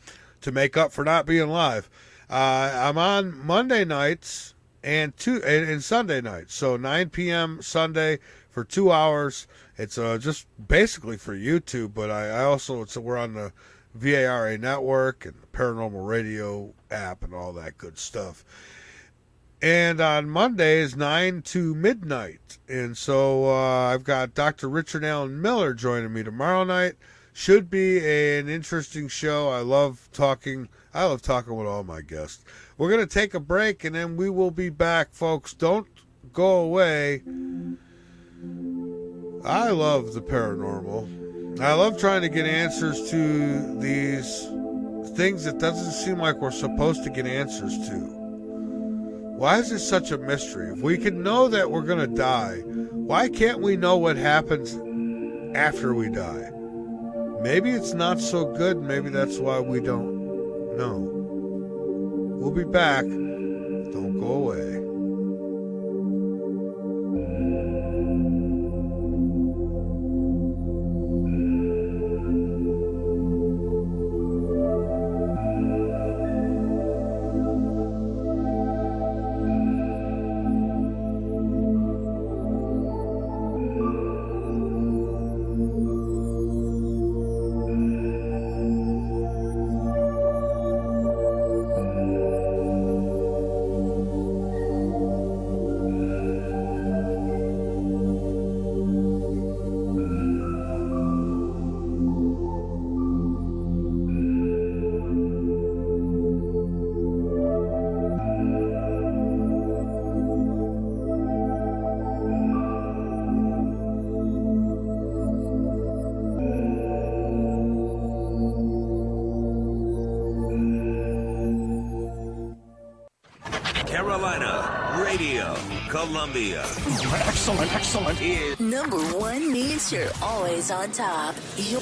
to make up for not being live. I'm on Monday nights and Sunday nights. So 9 p.m. Sunday for 2 hours. It's just basically for YouTube, but I also, we're on the VARA network and the Paranormal Radio app and all that good stuff. And on Mondays, 9 to midnight. And so I've got Dr. Richard Allen Miller joining me tomorrow night. Should be an interesting show. I love talking with all my guests. We're going to take a break, and then we will be back, folks. Don't go away. I love the paranormal. I love trying to get answers to these things that doesn't seem like we're supposed to get answers to. Why is it such a mystery? If we can know that we're going to die, why can't we know what happens after we die? Maybe it's not so good. Maybe that's why we don't know. We'll be back. Don't go away. Columbia. Excellent, excellent. Number one means you're always on top. Your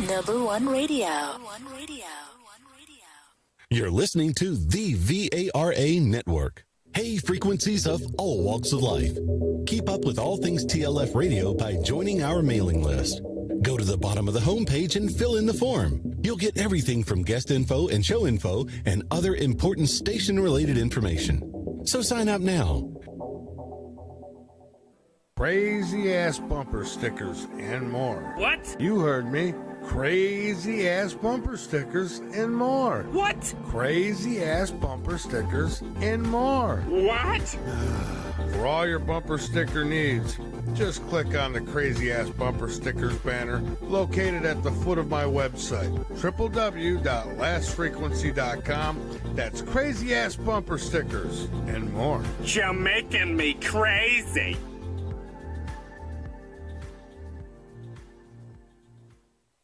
number one radio. You're listening to the VARA Network. Hey, frequencies of all walks of life. Keep up with all things TLF radio by joining our mailing list. Go to the bottom of the homepage and fill in the form. You'll get everything from guest info and show info and other important station-related information. So sign up now. Crazy ass bumper stickers and more. What? You heard me. Crazy ass bumper stickers and more. What? Crazy ass bumper stickers and more. What? For all your bumper sticker needs, just click on the Crazy Ass Bumper Stickers banner located at the foot of my website, www.lastfrequency.com. That's Crazy Ass Bumper Stickers and more. You're making me crazy.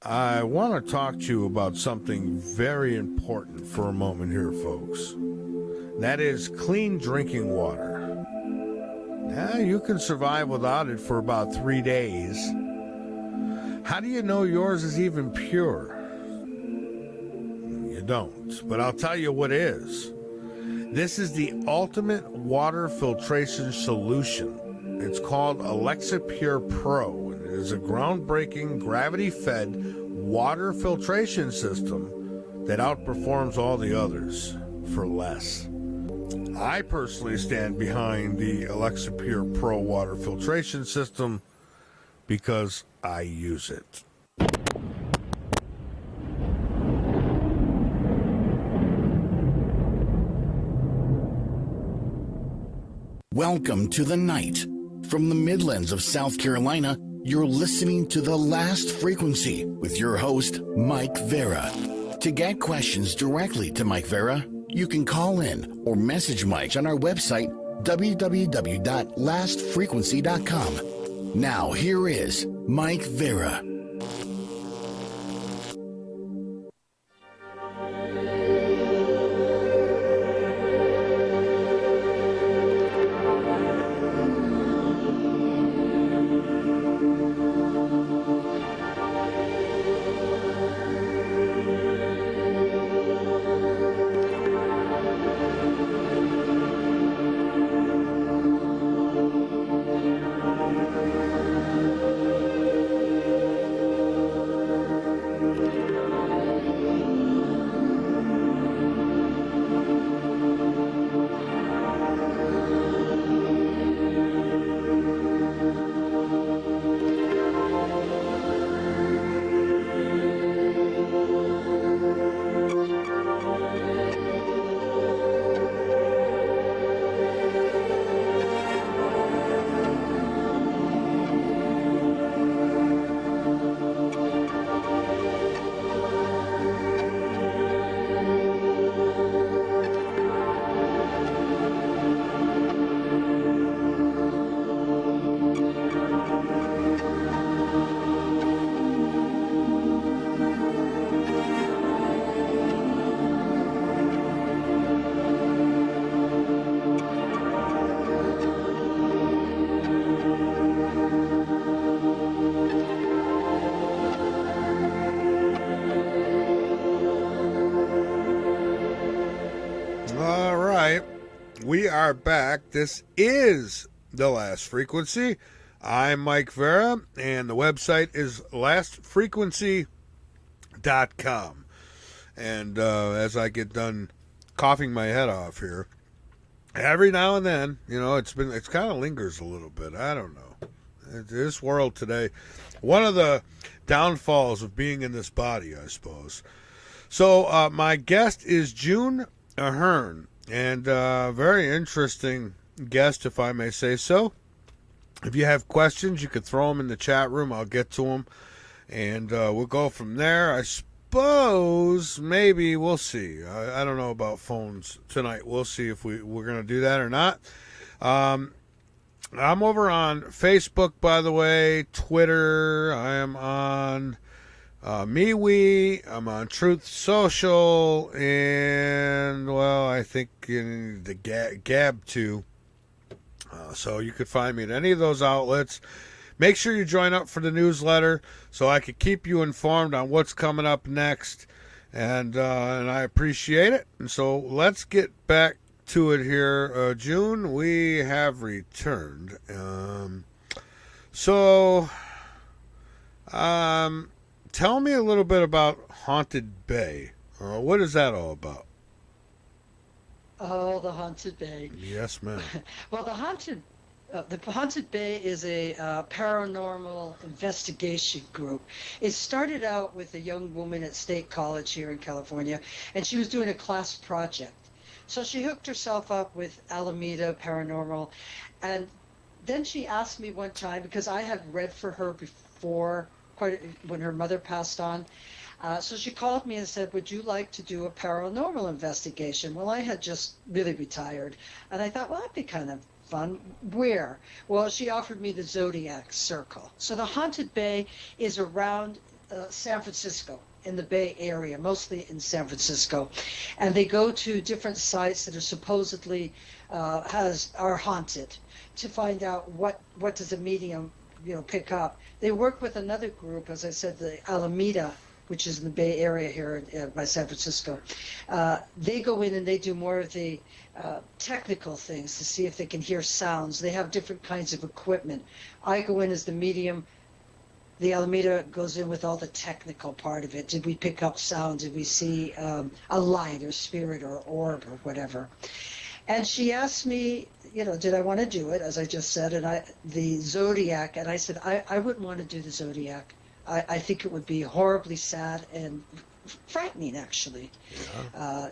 I want to talk to you about something very important for a moment here, folks. That is clean drinking water. Yeah, you can survive without it for about 3 days. How do you know yours is even pure? You don't, but I'll tell you what is. This is the ultimate water filtration solution. It's called Alexa Pure Pro. It is a groundbreaking gravity-fed water filtration system that outperforms all the others for less. I personally stand behind the Alexa Pure Pro water filtration system because I use it. Welcome to the night. From the Midlands of South Carolina, you're listening to The Last Frequency with your host, Mike Vara. To get questions directly to Mike Vara, you can call in or message Mike on our website, www.lastfrequency.com. Now, here is Mike Vara. We are back. This is The Last Frequency. I'm Mike Vara, and the website is lastfrequency.com. And as I get done coughing my head off here, every now and then, you know, it's kind of lingers a little bit. I don't know. This world today, one of the downfalls of being in this body, I suppose. So my guest is June Ahern. And very interesting guest, if I may say so. If you have questions, you could throw them in the chat room. I'll get to them, and we'll go from there. I suppose maybe we'll see. I don't know about phones tonight. We'll see if we're going to do that or not. I'm over on Facebook, by the way, Twitter. I am on mewe, I'm on Truth Social, and, well, I think in the Gab too. So you could find me at any of those outlets. Make sure you join up for the newsletter so I can keep you informed on what's coming up next. And I appreciate it. And so let's get back to it here. June, we have returned. Tell me a little bit about Haunted Bay. What is that all about? Oh, the Haunted Bay. Yes, ma'am. Well, the Haunted Bay is a paranormal investigation group. It started out with a young woman at State College here in California, and she was doing a class project. So she hooked herself up with Alameda Paranormal, and then she asked me one time, because I had read for her before, when her mother passed on. So she called me and said, would you like to do a paranormal investigation? Well, I had just really retired, and I thought, well, that'd be kind of fun. Where? Well, she offered me the Zodiac Circle. So the Haunted Bay is around San Francisco, in the Bay Area, mostly in San Francisco. And they go to different sites that are supposedly are haunted to find out what does a medium pick up. They work with another group, as I said, the Alameda, which is in the Bay Area here by San Francisco. They go in and they do more of the technical things to see if they can hear sounds. They have different kinds of equipment. I go in as the medium. The Alameda goes in with all the technical part of it. Did we pick up sound? Did we see a light or spirit or orb or whatever? And she asked me, did I want to do it, as I just said, and the Zodiac, and I said, I wouldn't want to do the Zodiac. I think it would be horribly sad and frightening, actually,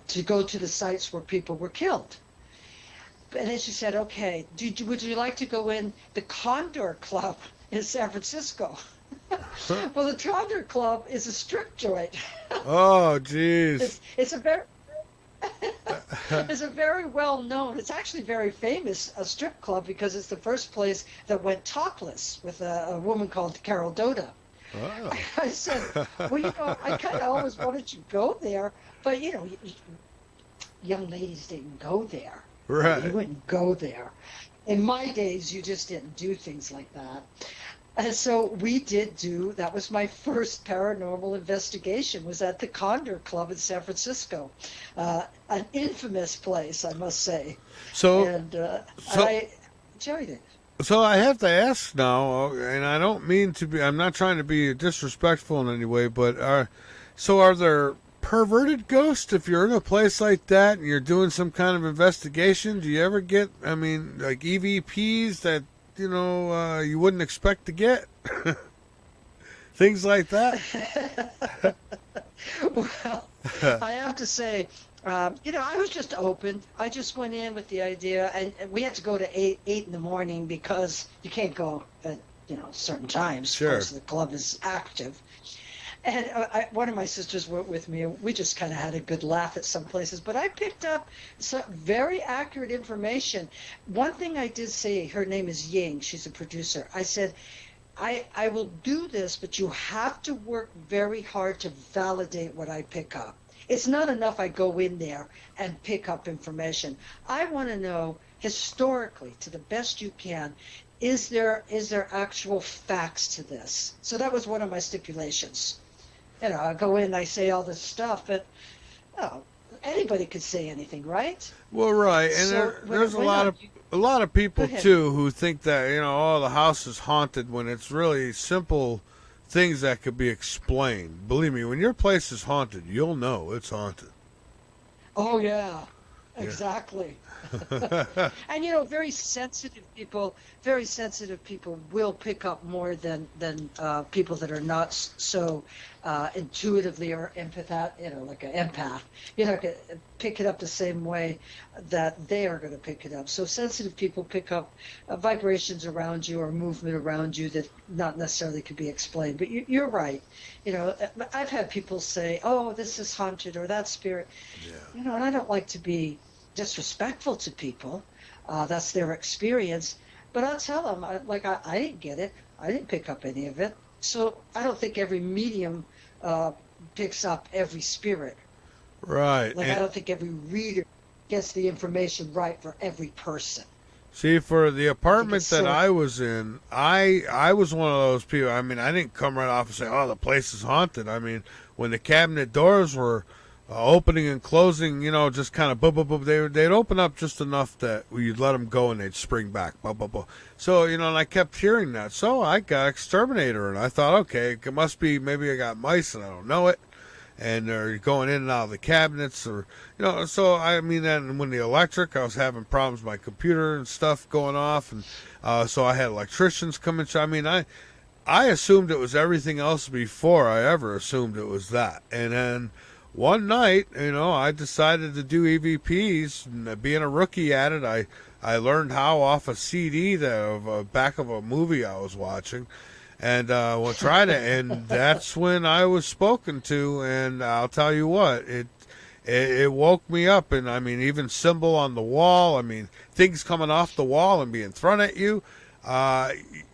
to go to the sites where people were killed. And then she said, okay, would you like to go in the Condor Club in San Francisco? Well, the Condor Club is a strip joint. Oh, geez. It's a very... It's a very well known, it's actually very famous, a strip club, because it's the first place that went topless with a woman called Carol Doda. Oh. I said, well, I kind of always wanted to go there, but, young ladies didn't go there. Right. You wouldn't go there. In my days, you just didn't do things like that. And so we did that was my first paranormal investigation, was at the Condor Club in San Francisco. An infamous place, I must say. And I enjoyed it. So I have to ask now, and I don't mean to be, I'm not trying to be disrespectful in any way, but are there perverted ghosts if you're in a place like that and you're doing some kind of investigation? Do you ever get, like EVPs that, you wouldn't expect to get? Things like that? Well, I have to say, I was just open. I just went in with the idea, and we had to go to 8 in the morning because you can't go at, certain times. Sure. Of course, the club is active. And one of my sisters went with me, and we just kind of had a good laugh at some places. But I picked up some very accurate information. One thing I did say, her name is Ying, she's a producer. I said, I will do this, but you have to work very hard to validate what I pick up. It's not enough I go in there and pick up information. I want to know historically, to the best you can, is there actual facts to this? So that was one of my stipulations. I go in, I say all this stuff, but anybody could say anything, right? Well, right, and So there's a lot of people too who think that the house is haunted when it's really simple things that could be explained. Believe me, when your place is haunted, you'll know it's haunted. Oh yeah, exactly. And very sensitive people will pick up more than people that are not so intuitively or empathetic, like an empath. Pick it up the same way that they are going to pick it up. So sensitive people pick up vibrations around you or movement around you that not necessarily could be explained. But you're right. I've had people say, "Oh, this is haunted," or "That spirit." Yeah. And I don't like to be disrespectful to people. That's their experience. But I'll tell them, I didn't get it. I didn't pick up any of it. So I don't think every medium picks up every spirit. Right. I don't think every reader gets the information right for every person. See, for the apartment that so- I was in, I was one of those people. I mean, I didn't come right off and say, "Oh, the place is haunted." I mean, when the cabinet doors were opening and closing, just kind of boop, boop, boop, they'd open up just enough that you'd let them go and they'd spring back. Boop, boop, boop. So, and I kept hearing that. So I got exterminator, and I thought, okay, it must be maybe I got mice and I don't know it. And they're going in and out of the cabinets, or so I mean. Then when the electric, I was having problems with my computer and stuff going off, and so I had electricians come in. I mean, I assumed it was everything else before I ever assumed it was that. And then one night, I decided to do EVPs, and being a rookie at it, I learned how off a CD of a back of a movie I was watching. And we'll try to, and that's when I was spoken to, and I'll tell you what, it woke me up. And I mean, even symbol on the wall, I mean, things coming off the wall and being thrown at you.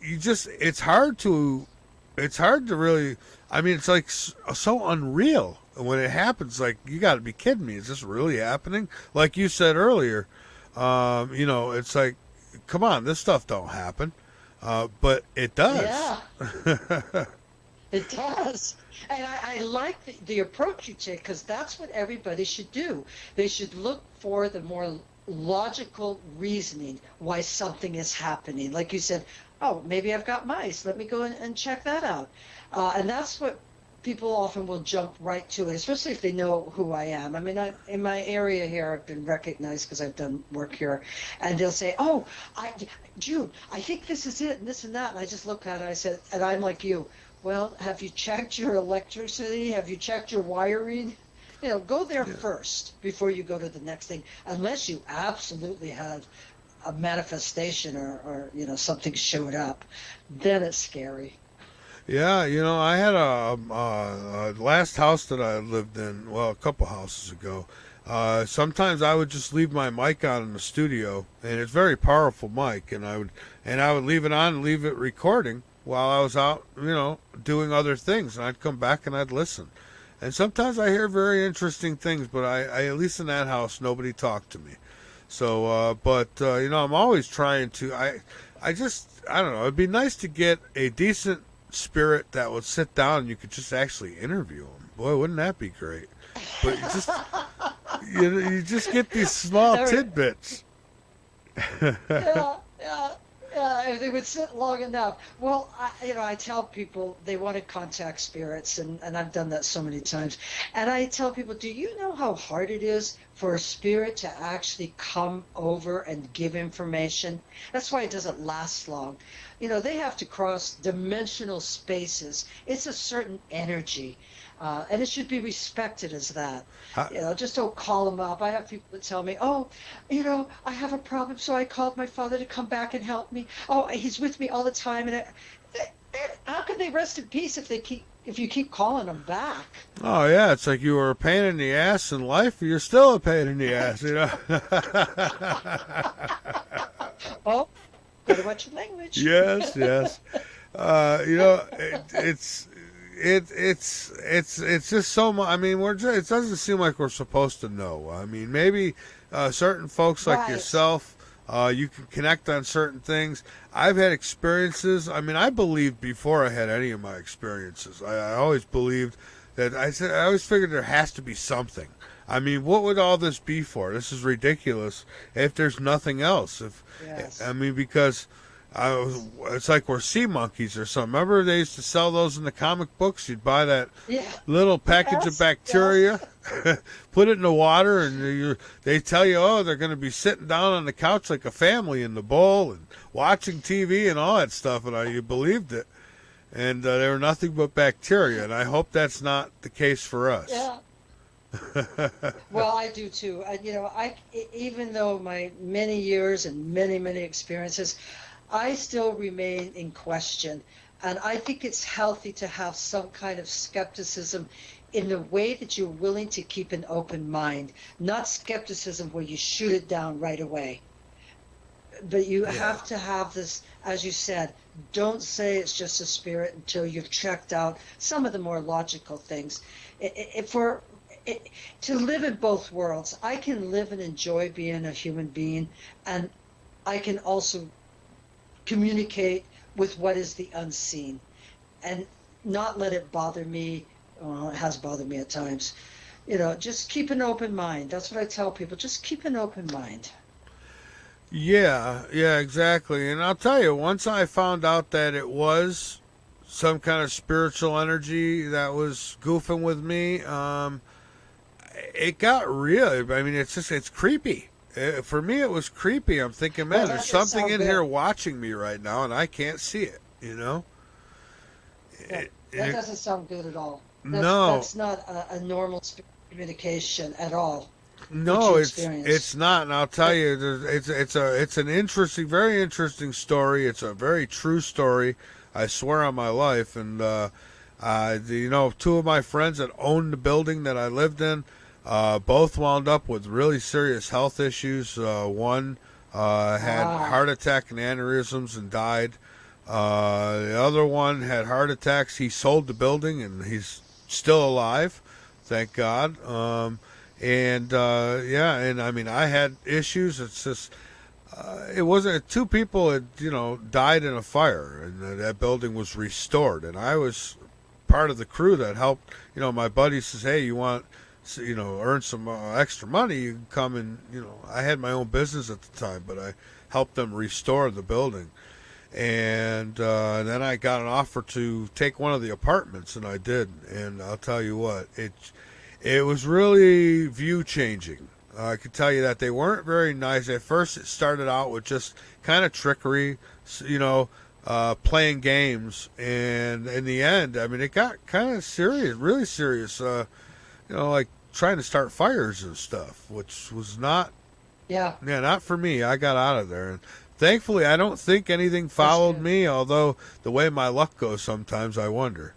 It's hard to really. I mean, it's like so unreal when it happens. Like, you got to be kidding me! Is this really happening? Like you said earlier, it's like, come on, this stuff don't happen. But it does. Yeah. It does. And I like the approach you take, because that's what everybody should do. They should look for the more logical reasoning why something is happening. Like you said, oh, maybe I've got mice. Let me go and check that out. And that's what people often will jump right to it, especially if they know who I am. I mean, in my area here, I've been recognized because I've done work here, and they'll say, "Oh, June, I think this is it, and this and that." And I just look at it, I said, and I'm like you. Well, have you checked your electricity? Have you checked your wiring? Go there first before you go to the next thing, unless you absolutely have a manifestation or something showed up. Then it's scary. Yeah, I had a last house that I lived in, well, a couple houses ago. Sometimes I would just leave my mic on in the studio, and it's a very powerful mic, and I would leave it on and leave it recording while I was out, doing other things, and I'd come back and I'd listen. And sometimes I hear very interesting things, but I at least in that house, nobody talked to me. So, I'm always trying to, I don't know, it'd be nice to get a decent spirit that would sit down and you could just actually interview them. Boy, wouldn't that be great? But you just get these small tidbits. Yeah, if they would sit long enough. Well, I tell people they want to contact spirits, and I've done that so many times. And I tell people, do you know how hard it is for a spirit to actually come over and give information? That's why it doesn't last long. They have to cross dimensional spaces. It's a certain energy. And it should be respected as that. Just don't call them up. I have people that tell me, oh, I have a problem, so I called my father to come back and help me. Oh, he's with me all the time. And how can they rest in peace if you keep calling them back? Oh, yeah, it's like you were a pain in the ass in life, you're still a pain in the ass, Oh, gotta watch your language. Yes. It's just so much. I mean, it doesn't seem like we're supposed to know. I mean, maybe certain folks like yourself, you can connect on certain things. I've had experiences. I mean, I believed before I had any of my experiences. I always believed that I always figured there has to be something. I mean, what would all this be for? This is ridiculous if there's nothing else. Because it's like we're sea monkeys or something. Remember they used to sell those in the comic books? You'd buy that little package of bacteria, put it in the water, and they tell you, oh, they're going to be sitting down on the couch like a family in the bowl and watching TV and all that stuff, and you believed it. And they were nothing but bacteria, and I hope that's not the case for us. Yeah. Well, I do too. Even though my many years and many, many experiences, I still remain in question. And I think it's healthy to have some kind of skepticism in the way that you're willing to keep an open mind, not skepticism where you shoot it down right away. But you have to have this, as you said, don't say it's just a spirit until you've checked out some of the more logical things. To live in both worlds, I can live and enjoy being a human being, and I can also communicate with what is the unseen and not let it bother me. Well, it has bothered me at times. Just keep an open mind. That's what I tell people. Just keep an open mind. Yeah, exactly. And I'll tell you, once I found out that it was some kind of spiritual energy that was goofing with me, it got real. I mean, it's creepy. For me, it was creepy. I'm thinking, man, Well, there's that does something sound in good. here watching me right now, and I can't see it. That It- doesn't sound good at all. No. That's not a normal communication at all. No, you it's experienced. not, and I'll tell you, it's an interesting, very interesting story. It's a very true story. I swear on my life. And two of my friends that owned the building that I lived in, both wound up with really serious health issues. One had heart attack and aneurysms and died. The other one had heart attacks. He sold the building and he's still alive, thank God. And I mean, I had issues. It's just, it wasn't, two people had, died in a fire, and that building was restored. And I was part of the crew that helped. My buddy says, hey, you want, earn some extra money, you can come and, I had my own business at the time, but I helped them restore the building. And then I got an offer to take one of the apartments, and I did. And I'll tell you what, it was really view changing. I could tell you that they weren't very nice. At first, it started out with just kind of trickery, playing games, and in the end, I mean, it got kind of serious, really serious. Like trying to start fires and stuff, which was not, not for me. I got out of there, and thankfully, I don't think anything followed me. Although the way my luck goes, sometimes I wonder.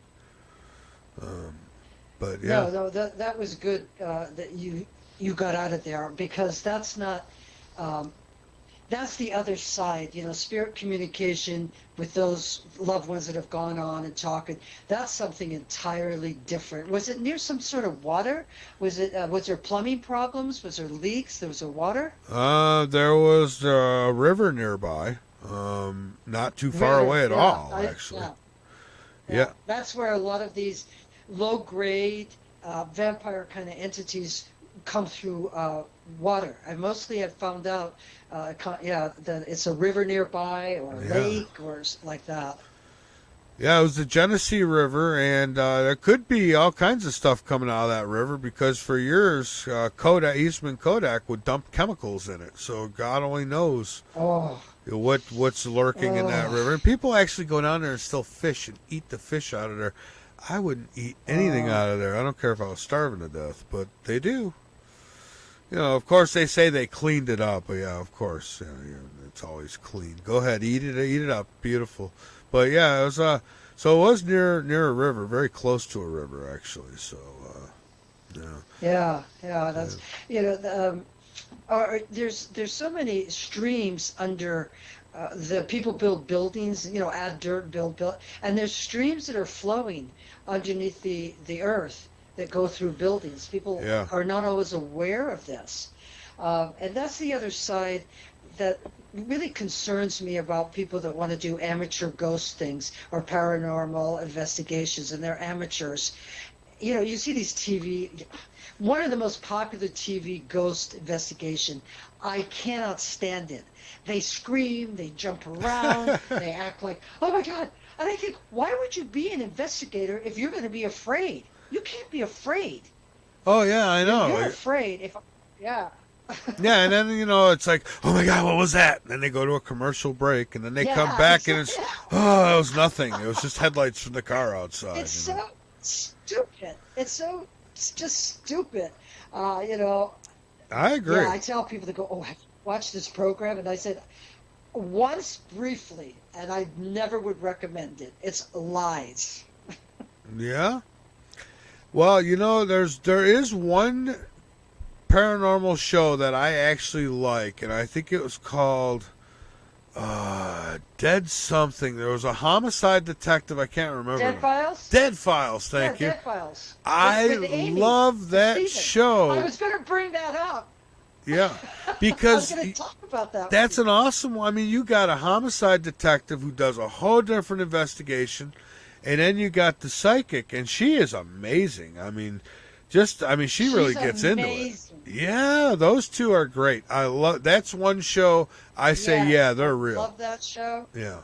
But yeah. No, that was good that you got out of there, because that's not that's the other side. Spirit communication with those loved ones that have gone on and talking. That's something entirely different. Was it near some sort of water? Was there plumbing problems? Was there leaks? There was a water? There was a river nearby, not too far away at all, actually. Yeah. That's where a lot of these low-grade vampire kind of entities come through water. I mostly have found out, that it's a river nearby or a lake or like that. Yeah, it was the Genesee River, and there could be all kinds of stuff coming out of that river, because for years, Eastman Kodak would dump chemicals in it. So God only knows what's lurking in that river. And people actually go down there and still fish and eat the fish out of there. I wouldn't eat anything out of there. I don't care if I was starving to death, but they do. Of course, they say they cleaned it up. But yeah, of course, it's always clean. Go ahead, eat it up, beautiful. But yeah, it was so it was near a river, very close to a river actually. So That's there's so many streams under. The people build buildings, add dirt, build, and there's streams that are flowing underneath the earth that go through buildings. People are not always aware of this. And that's the other side that really concerns me about people that want to do amateur ghost things or paranormal investigations, and they're amateurs. You see these TV, one of the most popular TV ghost investigation, I cannot stand it. They scream, they jump around, they act like, oh my God. And I think, why would you be an investigator if you're going to be afraid? You can't be afraid. Oh yeah, I know. You're afraid Yeah, and then it's like, oh my God, what was that? And then they go to a commercial break, and then they come back, and it's, it was nothing. It was just headlights from the car outside. It's so stupid. It's just stupid. I agree. Yeah, I tell people to go, oh, have you watched this program? And I said, once briefly, and I never would recommend it. It's lies. Yeah. Well, there is one paranormal show that I actually like, and I think it was called Dead something. There was a homicide detective. I can't remember. Dead Files? Dead Files, thank you. Dead Files. I With Amy love that Stephen. show. I was going to bring that up. Yeah, I was because going to talk about that. that's an awesome one. I mean, you got a homicide detective who does a whole different investigation, and then you got the psychic, and she is amazing. I mean, she really She's gets into it. amazing. Yeah, those two are great. I love that's one show I say, Yes, yeah, they're I real. love that show. Yeah.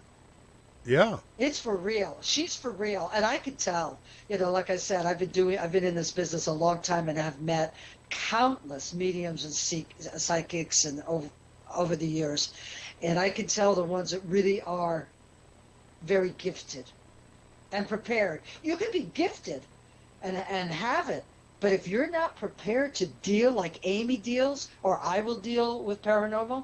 Yeah. It's for real. She's for real, and I can tell. Like I said, I've been in this business a long time, and have met countless mediums and psychics, and over the years, and I can tell the ones that really are very gifted and prepared. You can be gifted and have it, but if you're not prepared to deal like Amy deals, or I will deal with paranormal,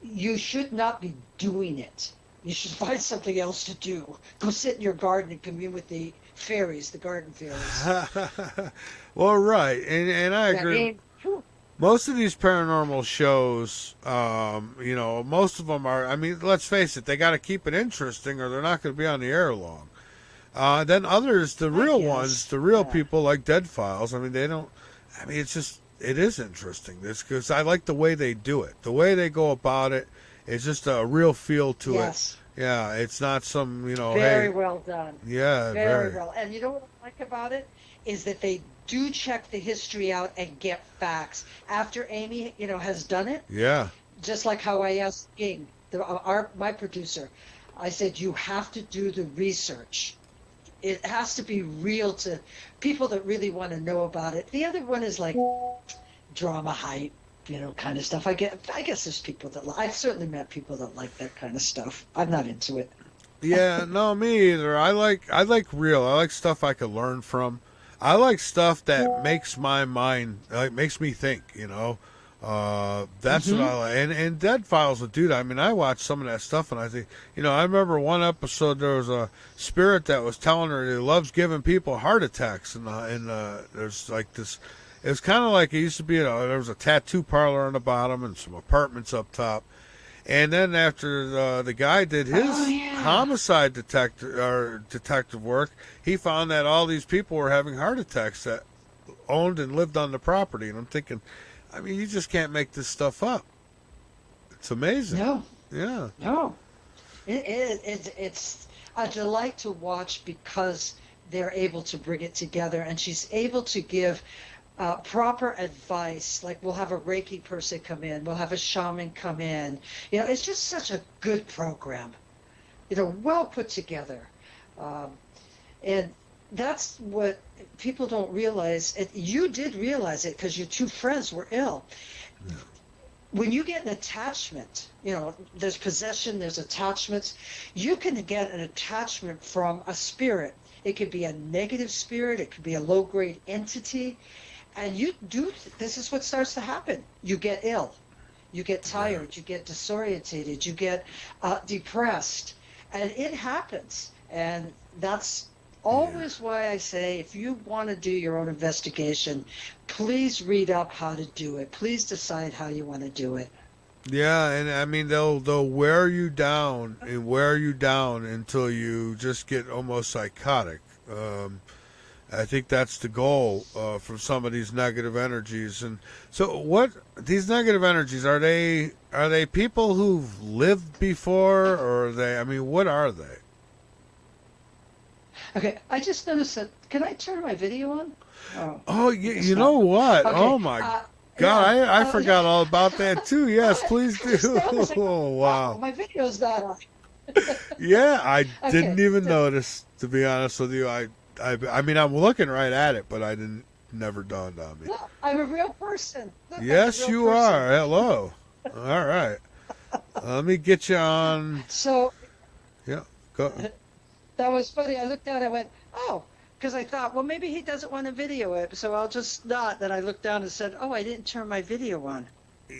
you should not be doing it. You should find something else to do. Go sit in your garden and commune with the fairies, the garden fairies. Well, right, and I agree. Most of these paranormal shows, most of them are. I mean, let's face it, they got to keep it interesting, or they're not going to be on the air long. Then others, the real ones, the real people like Dead Files. I mean, they don't. I mean, it is interesting. This because I like the way they do it, the way they go about it. It's just a real feel to it. Yeah, it's not some, Very well done. Yeah, very well. And you know what I like about it is that they do check the history out and get facts after Amy, has done it. Yeah. Just like how I asked Ging, my producer, I said you have to do the research. It has to be real to people that really want to know about it. The other one is like drama hype. Kind of stuff. I guess there's people that I've certainly met people that like that kind of stuff. I'm not into it. Yeah, no, me either. I like real. I like stuff I could learn from. I like stuff that makes my mind, makes me think. That's what I like. And Dead Files will do that. I mean, I watch some of that stuff, and I think, I remember one episode there was a spirit that was telling her he loves giving people heart attacks, and there's like this. It was kind of like it used to be. There was a tattoo parlor on the bottom and some apartments up top. And then after the guy did his homicide detective work, he found that all these people were having heart attacks that owned and lived on the property. And I'm thinking, I mean, you just can't make this stuff up. It's amazing. No. Yeah. No. It's a delight to watch because they're able to bring it together, and she's able to give proper advice. Like, we'll have a Reiki person come in, we'll have a shaman come in. It's just such a good program. Well put together. And that's what people don't realize. You did realize it because your two friends were ill. Yeah. When you get an attachment, there's possession, there's attachments. You can get an attachment from a spirit. It could be a negative spirit, it could be a low-grade entity. And this is what starts to happen. You get ill, you get tired, you get disorientated, you get depressed, and it happens. And that's always why I say, if you want to do your own investigation, please read up how to do it. Please decide how you want to do it. Yeah, and I mean, they'll wear you down and wear you down until you just get almost psychotic. I think that's the goal from some of these negative energies. And so, what these negative energies are they people who've lived before, or are they? I mean, what are they? Okay, I just noticed that. Can I turn my video on? Oh, you know what? Okay. Oh my God, yeah, I forgot all about that too. Yes, please do. Oh wow, my video's not on. Yeah, I didn't even notice. To be honest with you, I mean, I'm looking right at it, but never dawned on me. No, I'm a real person. Look, yes, you are. Hello. All right. Let me get you on. So. Yeah, go. That was funny. I looked down and I went, oh, because I thought, well, maybe he doesn't want to video it, so I'll just not. Then I looked down and said, oh, I didn't turn my video on.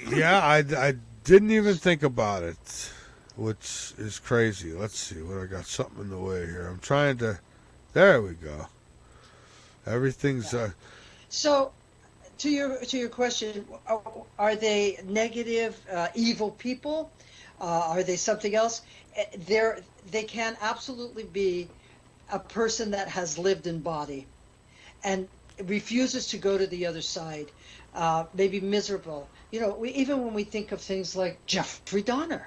Yeah, I didn't even think about it, which is crazy. Let's see. I got something in the way here. I'm trying to. There we go. Everything's. So, to your question, are they negative, evil people? Are they something else? They can absolutely be a person that has lived in body, and refuses to go to the other side, maybe miserable. Even when we think of things like Jeffrey Dahmer,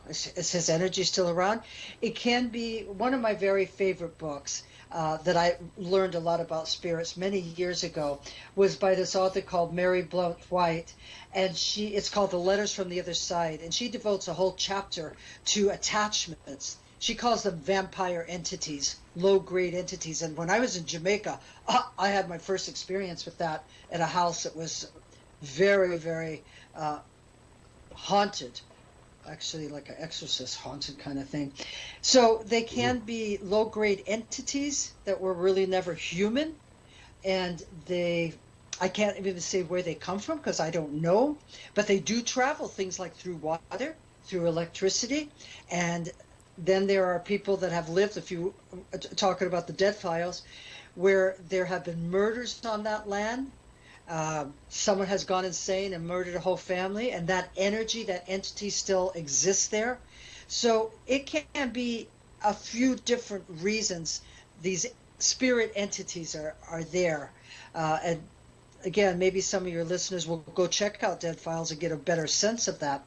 is his energy still around? It can be one of my very favorite books that I learned a lot about spirits many years ago was by this author called Mary Blount White, and it's called The Letters from the Other Side, and she devotes a whole chapter to attachments. She calls them vampire entities, low-grade entities. And when I was in Jamaica, I had my first experience with that at a house that was very, very haunted, actually like an exorcist haunted kind of thing. So they can be low-grade entities that were really never human, and I can't even say where they come from because I don't know, but they do travel things like through water, through electricity, and then there are people that have lived, if you talking about the dead files, where there have been murders on that land. Someone has gone insane and murdered a whole family, and that energy, that entity still exists there. So it can be a few different reasons these spirit entities are there. And again, maybe some of your listeners will go check out Dead Files and get a better sense of that.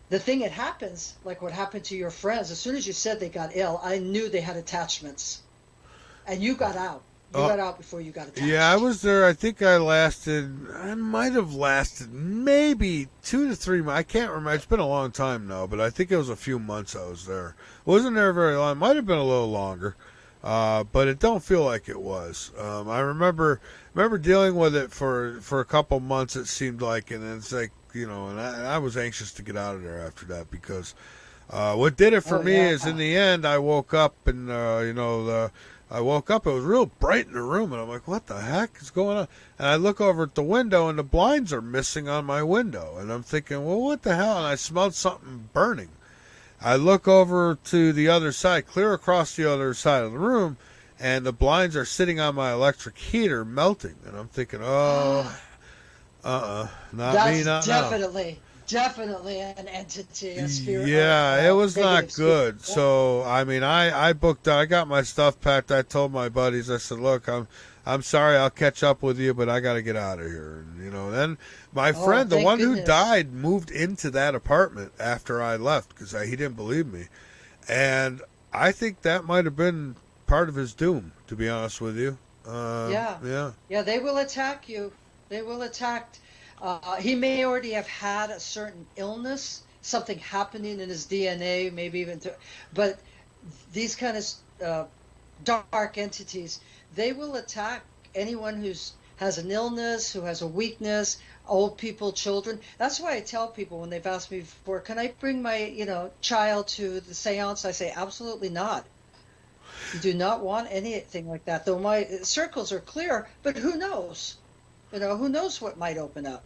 The thing that happens, like what happened to your friends, as soon as you said they got ill, I knew they had attachments. And you got out. You got out before you got attached. Yeah, I was there. I think I might have lasted maybe 2 to 3 months. I can't remember. It's been a long time now, but I think it was a few months I was there. Wasn't there very long. Might have been a little longer, but it don't feel like it was. I remember dealing with it for a couple months, it seemed like, and then it's like, and I was anxious to get out of there after that because what did it for me is in the end I woke up and I woke up, it was real bright in the room, and I'm like, what the heck is going on? And I look over at the window, and the blinds are missing on my window. And I'm thinking, well, what the hell? And I smelled something burning. I look over to the other side, clear across the other side of the room, and the blinds are sitting on my electric heater melting. And I'm thinking, not me, not now. Definitely an entity, a spirit. Yeah, it was not good. Spirit. So, I mean, I booked out. I got my stuff packed. I told my buddies, I said, look, I'm sorry, I'll catch up with you, but I got to get out of here. And, then my friend, the one who died, moved into that apartment after I left because he didn't believe me. And I think that might have been part of his doom, to be honest with you. Yeah, they will attack you. They will attack. He may already have had a certain illness, something happening in his DNA, maybe even but these kind of dark entities, they will attack anyone who has an illness, who has a weakness, old people, children. That's why I tell people when they've asked me before, can I bring my child to the seance? I say, absolutely not. You do not want anything like that. Though my circles are clear, but who knows? Who knows what might open up?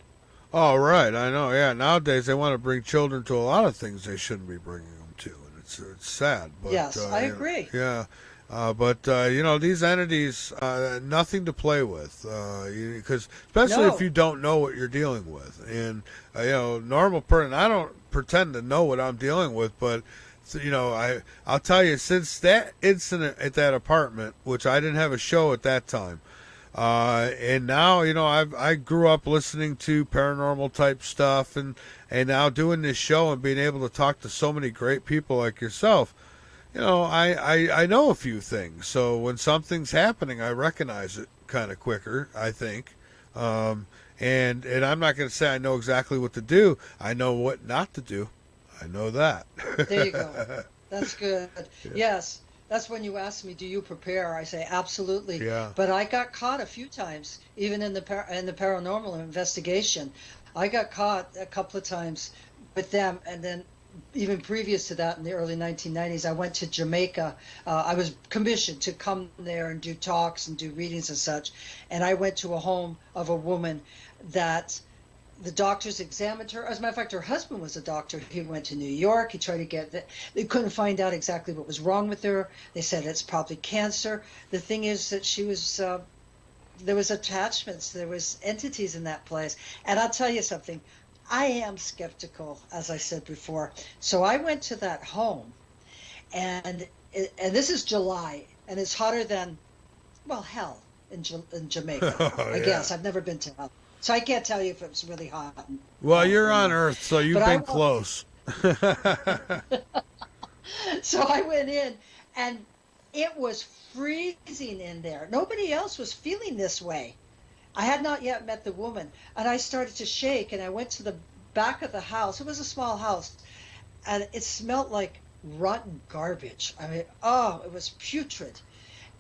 Oh, right. I know. Yeah. Nowadays, they want to bring children to a lot of things they shouldn't be bringing them to. And it's sad. But, yes, I agree. But these entities, nothing to play with. Because especially if you don't know what you're dealing with. And, normal person, I don't pretend to know what I'm dealing with, but I'll tell you, since that incident at that apartment, which I didn't have a show at that time, and now, I grew up listening to paranormal type stuff and now doing this show and being able to talk to so many great people like yourself, I know a few things. So when something's happening, I recognize it kind of quicker, I think. And I'm not going to say I know exactly what to do. I know what not to do. I know that. There you go. That's good. Yeah. Yes. That's when you ask me, do you prepare? I say, absolutely. Yeah. But I got caught a few times, even in the paranormal investigation. I got caught a couple of times with them. And then even previous to that, in the early 1990s, I went to Jamaica. I was commissioned to come there and do talks and do readings and such. And I went to a home of a woman that the doctors examined her. As a matter of fact, her husband was a doctor. He went to New York. He tried to they couldn't find out exactly what was wrong with her. They said it's probably cancer. The thing is that she was, there was attachments. There was entities in that place. And I'll tell you something. I am skeptical, as I said before. So I went to that home, and this is July, and it's hotter than, well, hell. in Jamaica. Oh, I yeah. guess I've never been to hell, so I can't tell you if it was really hot. Well, you're on Earth, so you've But been close. So I went in, and it was freezing in there. Nobody else was feeling this way. I had not yet met the woman, and I started to shake, and I went to the back of the house. It was a small house, and it smelled like rotten garbage. I mean, oh, it was putrid.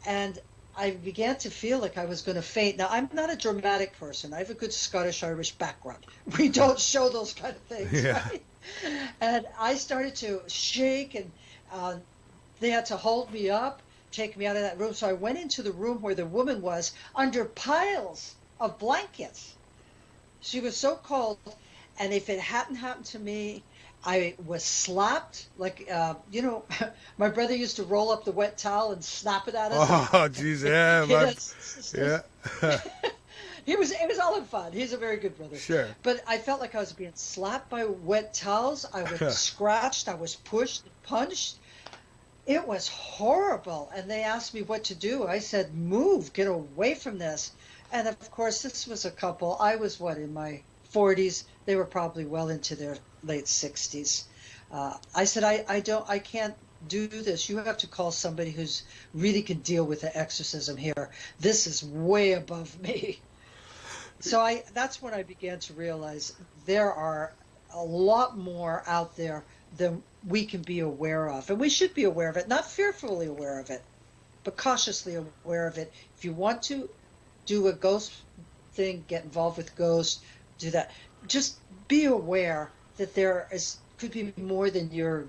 And I began to feel like I was going to faint. Now, I'm not a dramatic person. I have a good Scottish-Irish background. We don't show those kind of things, Yeah. right? And I started to shake, and they had to hold me up, take me out of that room. So I went into the room where the woman was under piles of blankets. She was so cold, and if it hadn't happened to me, I was slapped. Like, my brother used to roll up the wet towel and snap it at us. Oh, jeez, yeah. Yeah. It was all in fun. He's a very good brother. Sure. But I felt like I was being slapped by wet towels. I was scratched. I was pushed, punched. It was horrible. And they asked me what to do. I said, move, get away from this. And of course, this was a couple. I was, in my 40s. They were probably well into their late 60s. I said, I can't do this. You have to call somebody who's really can deal with the exorcism here. This is way above me. So that's when I began to realize there are a lot more out there than we can be aware of. And we should be aware of it, not fearfully aware of it, but cautiously aware of it. If you want to do a ghost thing, get involved with ghosts, do that. Just be aware that could be more than you're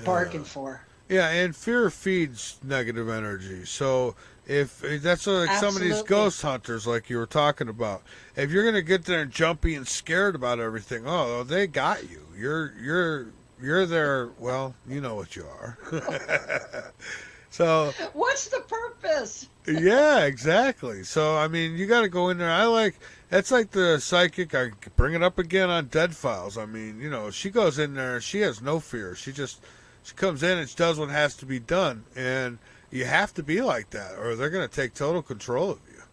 bargained for. Yeah, and fear feeds negative energy. So if that's like some of these Absolutely. ghost hunters, like you were talking about, if you're gonna get there and jumpy and scared about everything, oh, they got you. You're there. Well, you know what you are. So What's the purpose? yeah, exactly. So I mean, you got to go in there. That's like the psychic. I bring it up again on Dead Files. I mean, she goes in there. She has no fear. She comes in and she does what has to be done. And you have to be like that, or they're going to take total control of you.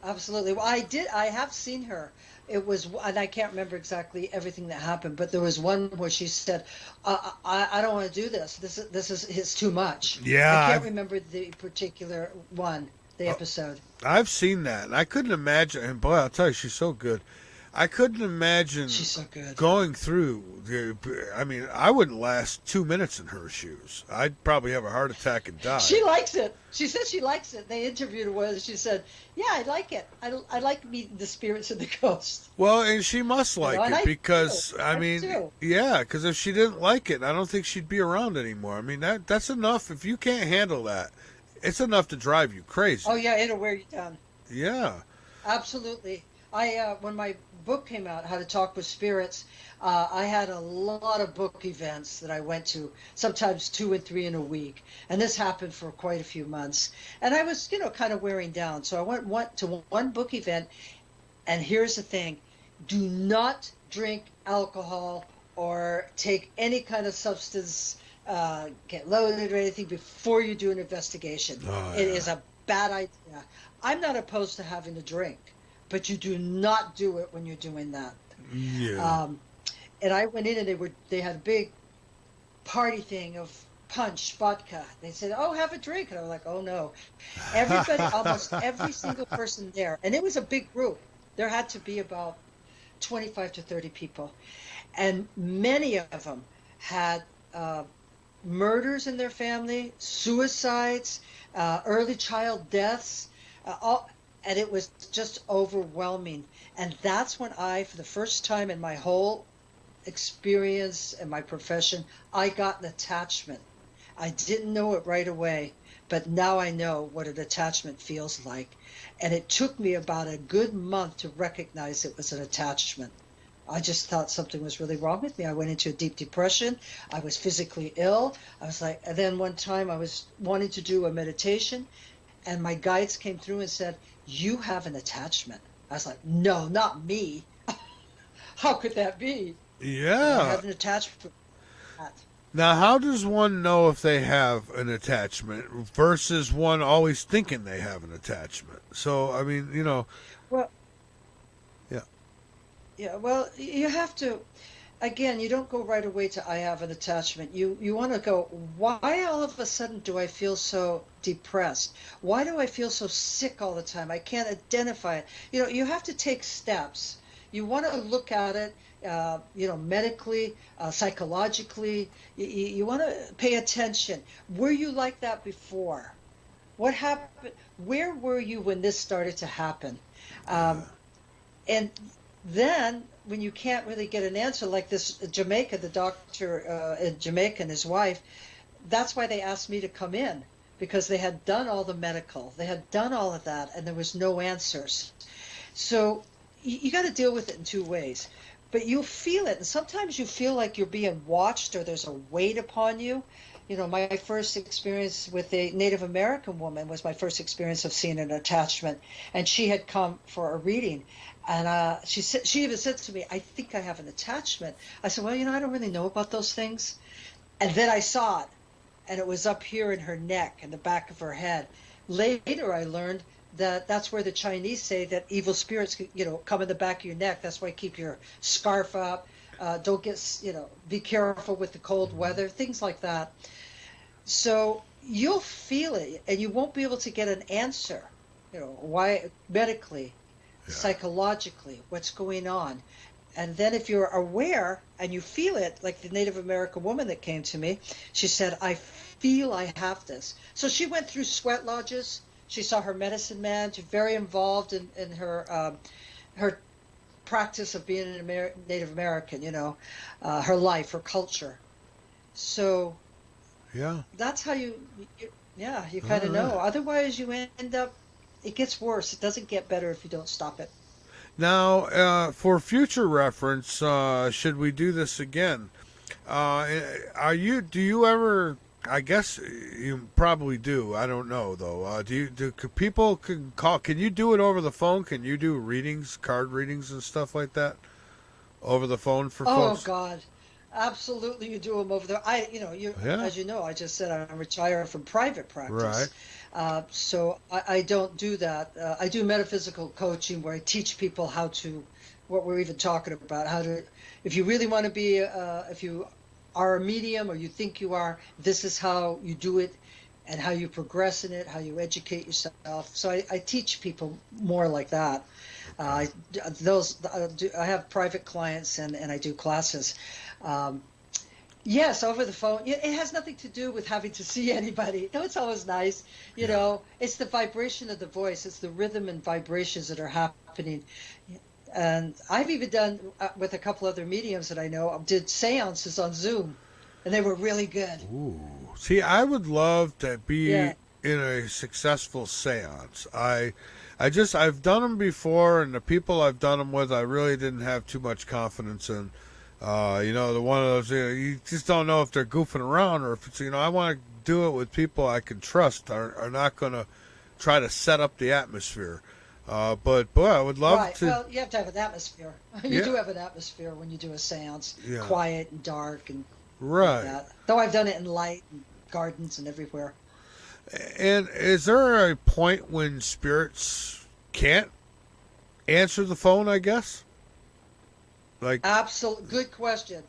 Absolutely. Well, I have seen her. It was, and I can't remember exactly everything that happened, but there was one where she said, I don't want to do this. It's too much. Yeah, I can't remember the particular one, the episode. I've seen that, and I couldn't imagine. And boy, I'll tell you, she's so good. I couldn't imagine She's so good. going through. I wouldn't last 2 minutes in her shoes. I'd probably have a heart attack and die. She likes it. She said she likes it. They interviewed her with it. She said, yeah, I like it. I like meeting the spirits and the ghosts. Well, and she must like and it I because, do. I I mean, do. yeah, because if she didn't like it, I don't think she'd be around anymore. I mean, that's enough. If you can't handle that, it's enough to drive you crazy. Oh, yeah, it'll wear you down. Yeah. Absolutely. When my book came out, How to Talk with Spirits, I had a lot of book events that I went to, sometimes 2 and 3 in a week. And this happened for quite a few months. And I was, kind of wearing down. So I went to one book event. And here's the thing. Do not drink alcohol or take any kind of substance, get loaded or anything before you do an investigation. Oh, It yeah. is a bad idea. I'm not opposed to having a drink, but you do not do it when you're doing that. Yeah. And I went in and they had a big party thing of punch, vodka. They said, oh, have a drink. And I was like, oh, no. Everybody, almost every single person there, and it was a big group. There had to be about 25 to 30 people. And many of them had murders in their family, suicides, early child deaths, and it was just overwhelming. And that's when for the first time in my whole experience and my profession, I got an attachment. I didn't know it right away, but now I know what an attachment feels like. And it took me about a good month to recognize it was an attachment. I just thought something was really wrong with me. I went into a deep depression. I was physically ill. And then one time I was wanting to do a meditation, and my guides came through and said, you have an attachment. I was like, no, not me. How could that be? I Yeah. had an attachment. Now, how does one know if they have an attachment versus one always thinking they have an attachment? So, I mean, Well, yeah, yeah, well, you have to, again, you don't go right away to I have an attachment. You want to go, why all of a sudden do I feel so depressed? Why do I feel so sick all the time? I can't identify it. You have to take steps. You want to look at it, medically, psychologically. You want to pay attention. Were you like that before? What happened? Where were you when this started to happen? And then when you can't really get an answer, like this Jamaica, the doctor in Jamaica and his wife, that's why they asked me to come in, because they had done all the medical, they had done all of that, and there was no answers. So you got to deal with it in two ways. But you'll feel it, and sometimes you feel like you're being watched or there's a weight upon you. My first experience with a Native American woman was my first experience of seeing an attachment, and she had come for a reading, and she even said to me, "I think I have an attachment." I said, "Well, I don't really know about those things," and then I saw it, and it was up here in her neck and the back of her head. Later, I learned that that's where the Chinese say that evil spirits, come in the back of your neck. That's why keep your scarf up. Don't get, be careful with the cold weather, things like that. So you'll feel it, and you won't be able to get an answer, why medically, psychologically, what's going on. And then if you're aware and you feel it, like the Native American woman that came to me, she said, "I feel I have this." So she went through sweat lodges. She saw her medicine man. She's very involved in her practice of being an Native American, her life, her culture. So that's how you kind of know. Otherwise, you end up, it gets worse. It doesn't get better if you don't stop it. Now, for future reference, should we do this again? Do you ever? I guess you probably do. I don't know though. People can call? Can you do it over the phone? Can you do readings, card readings, and stuff like that over the phone for folks? Oh God, absolutely! You do them over there. As you know, I just said I'm retired from private practice. Right. So I don't do that. I do metaphysical coaching where I teach people what we're even talking about, how to, if you really want to be, if you are a medium or you think you are, this is how you do it and how you progress in it, how you educate yourself. So I teach people more like that. I have private clients and I do classes. Yes, over the phone. It has nothing to do with having to see anybody. No, it's always nice. It's the vibration of the voice. It's the rhythm and vibrations that are happening. And I've even done, with a couple other mediums that I know, did seances on Zoom, and they were really good. Ooh. See, I would love to be in a successful seance. I've done them before, and the people I've done them with, I really didn't have too much confidence in. The one of those, you just don't know if they're goofing around or if it's, I want to do it with people I can trust, are not going to try to set up the atmosphere. But boy, I would love to. Well, you have to have an atmosphere. You do have an atmosphere when you do a seance, quiet and dark and like that. Though I've done it in light and gardens and everywhere. And is there a point when spirits can't answer the phone? I guess. Absolute good question.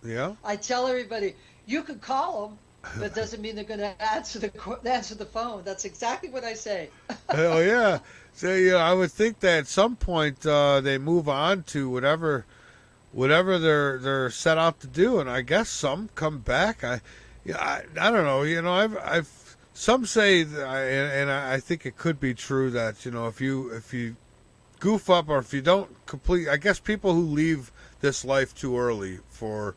Yeah. I tell everybody you can call them. That doesn't mean they're going to answer the phone. That's exactly what I say. Hell yeah. So I would think that at some point they move on to whatever they're set out to do, and I guess some come back. I don't know. I've some say and I think it could be true that if you goof up or if you don't complete, I guess people who leave this life too early for.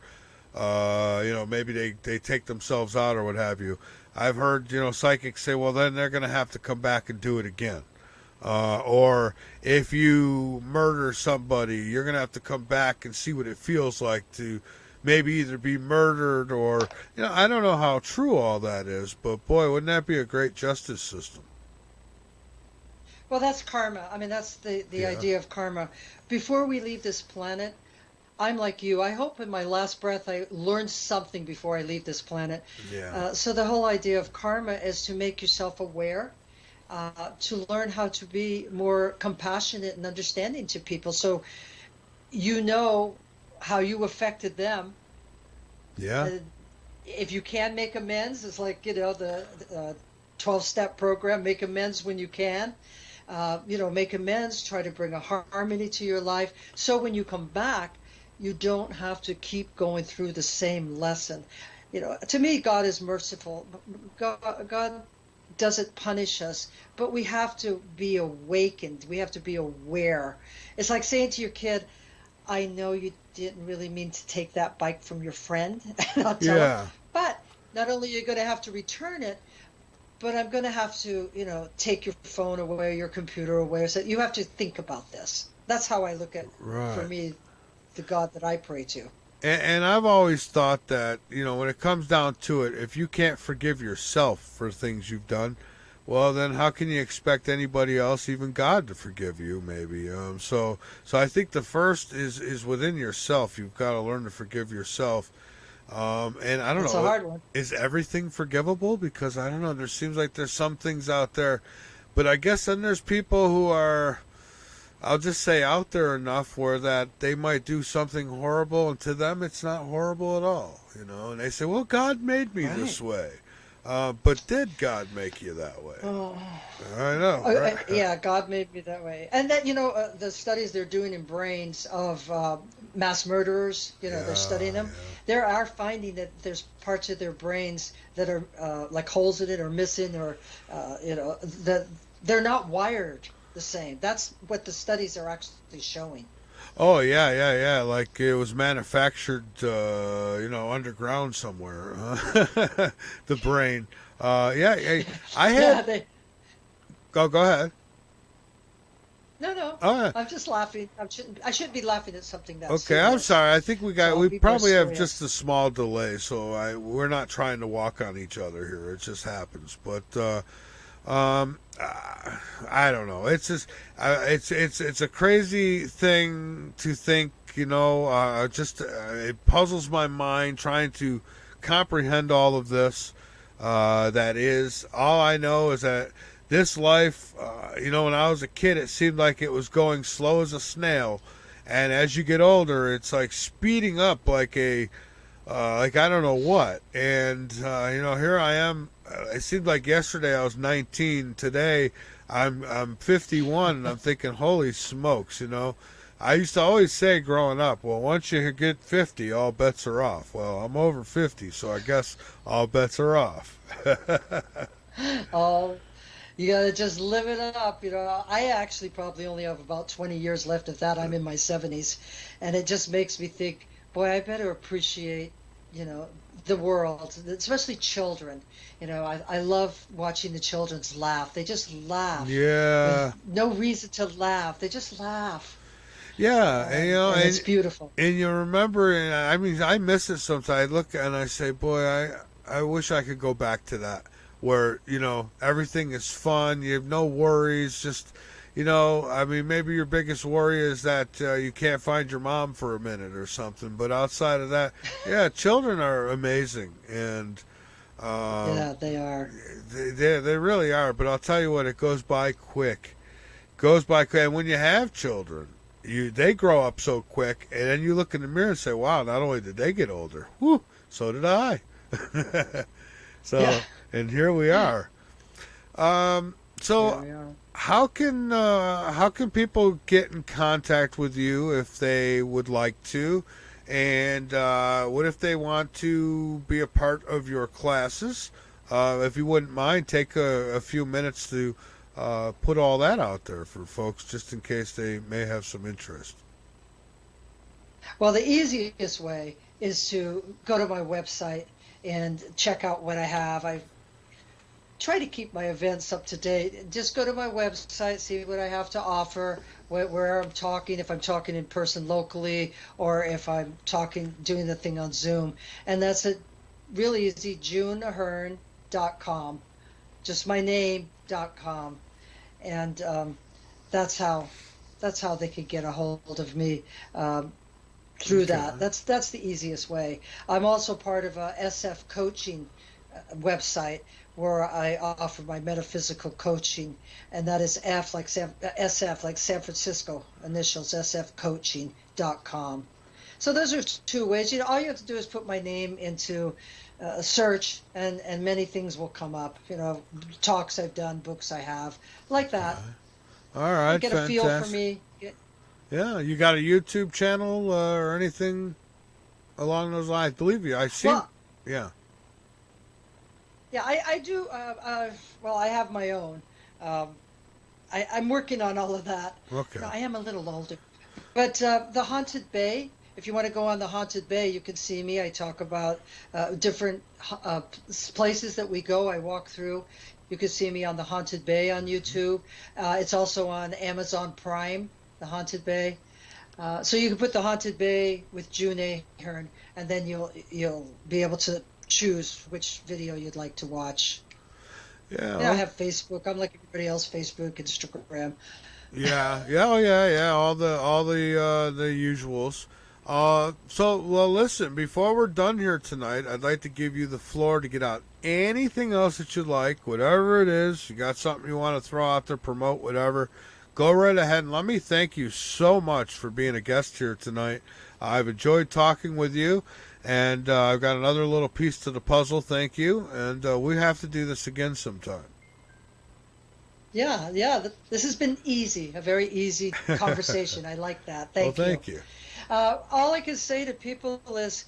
Maybe they take themselves out or what have you. I've heard, psychics say, well, then they're going to have to come back and do it again. Or if you murder somebody, you're going to have to come back and see what it feels like to maybe either be murdered or, I don't know how true all that is, but boy, wouldn't that be a great justice system? Well, that's karma. I mean, that's the idea of karma. Before we leave this planet, I'm like you. I hope in my last breath I learned something before I leave this planet. Yeah. So the whole idea of karma is to make yourself aware, to learn how to be more compassionate and understanding to people. So you know how you affected them. Yeah. If you can make amends, it's like, the 12-step program, make amends when you can. Make amends, try to bring a harmony to your life. So when you come back, you don't have to keep going through the same lesson. To me, God is merciful. God doesn't punish us, but we have to be awakened. We have to be aware. It's like saying to your kid, I know you didn't really mean to take that bike from your friend. And I'll tell him, but not only are you going to have to return it, but I'm going to have to, take your phone away, your computer away. So you have to think about this. That's how I look at, for me, the God that I pray to. And I've always thought that, when it comes down to it, if you can't forgive yourself for things you've done, well, then how can you expect anybody else, even God, to forgive you, maybe? So I think the first is within yourself. You've got to learn to forgive yourself. And I don't know. It's a hard one. Is everything forgivable? Because I don't know. There seems like there's some things out there. But I guess then there's people who are, I'll just say, out there enough where that they might do something horrible, and to them it's not horrible at all, and they say, well, God made me this way. But did God make you that way? Oh. I know. Right? Yeah, God made me that way. And that, the studies they're doing in brains of mass murderers, they're studying them. Yeah. They are finding that there's parts of their brains that are like holes in it or missing, or, that they're not wired the same. That's what the studies are actually showing. Oh, yeah. Like it was manufactured, underground somewhere. The brain. I had... Yeah, Go ahead. No. Oh, I'm just laughing. I shouldn't be laughing at something that's okay. serious. I'm sorry. I think we probably have serious. just a small delay, so we're not trying to walk on each other here. It just happens. But I don't know. It's just it's a crazy thing to think. It puzzles my mind trying to comprehend all of this. That is all I know is that this life, when I was a kid, it seemed like it was going slow as a snail, and as you get older, it's like speeding up like I don't know what. And here I am. It seemed like yesterday I was 19. Today I'm 51, and I'm thinking, holy smokes, I used to always say growing up, well, once you get 50, all bets are off. Well, I'm over 50, so I guess all bets are off. Oh, you gotta just live it up. I actually probably only have about 20 years left of that. I'm in my 70s, and it just makes me think, boy, I better appreciate, the world, especially children. I love watching the children's laugh. They just laugh. Yeah. With no reason to laugh. They just laugh. Yeah, and it's beautiful. And you remember, and I miss it sometimes. I look and I say, boy, I wish I could go back to that, where, everything is fun. You have no worries. Just, maybe your biggest worry is that you can't find your mom for a minute or something. But outside of that, yeah, children are amazing. And yeah, they are. They really are. But I'll tell you what, it goes by quick. And when you have children, they grow up so quick, and then you look in the mirror and say, wow, not only did they get older, whew, so did I. And here we are. How can people get in contact with you if they would like to? And what if they want to be a part of your classes? If you wouldn't mind, take a few minutes to put all that out there for folks, just in case they may have some interest. Well, the easiest way is to go to my website and check out what I have. I try to keep my events up to date. Just go to my website, see what I have to offer, where I'm talking, if I'm talking in person locally, or if I'm doing the thing on Zoom. And that's it, really easy, juneahern.com, just my name.com. And that's how they could get a hold of me. through Okay. that. That's the easiest way. I'm also part of a SF coaching website where I offer my metaphysical coaching, and that is SF like San Francisco initials, sfcoaching.com. So those are two ways. All you have to do is put my name into a search, and many things will come up. Talks I've done, books I have, like that. All right, Get a feel for me. Yeah, you got a YouTube channel or anything along those lines? I believe you. I see. Well, Yeah. yeah, I do. Well, I have my own. I'm working on all of that. Okay. I am a little older. But the Haunted Bay, if you want to go on the Haunted Bay, you can see me. I talk about different places that we go. I walk through. You can see me on the Haunted Bay on YouTube. It's also on Amazon Prime, the Haunted Bay. So you can put the Haunted Bay with June Ahern, and then you'll be able to choose which video you'd like to watch. Yeah. I have Facebook. I'm like everybody else, Facebook, Instagram. Yeah. Yeah. All the usuals. Well, listen. Before we're done here tonight, I'd like to give you the floor to get out anything else that you'd like, whatever it is. You got something you want to throw out there, promote, whatever. Go right ahead, and let me thank you so much for being a guest here tonight. I've enjoyed talking with you, and I've got another little piece to the puzzle. Thank you, and we have to do this again sometime. Yeah. This has been easy, a very easy conversation. I like that. Thank you. All I can say to people is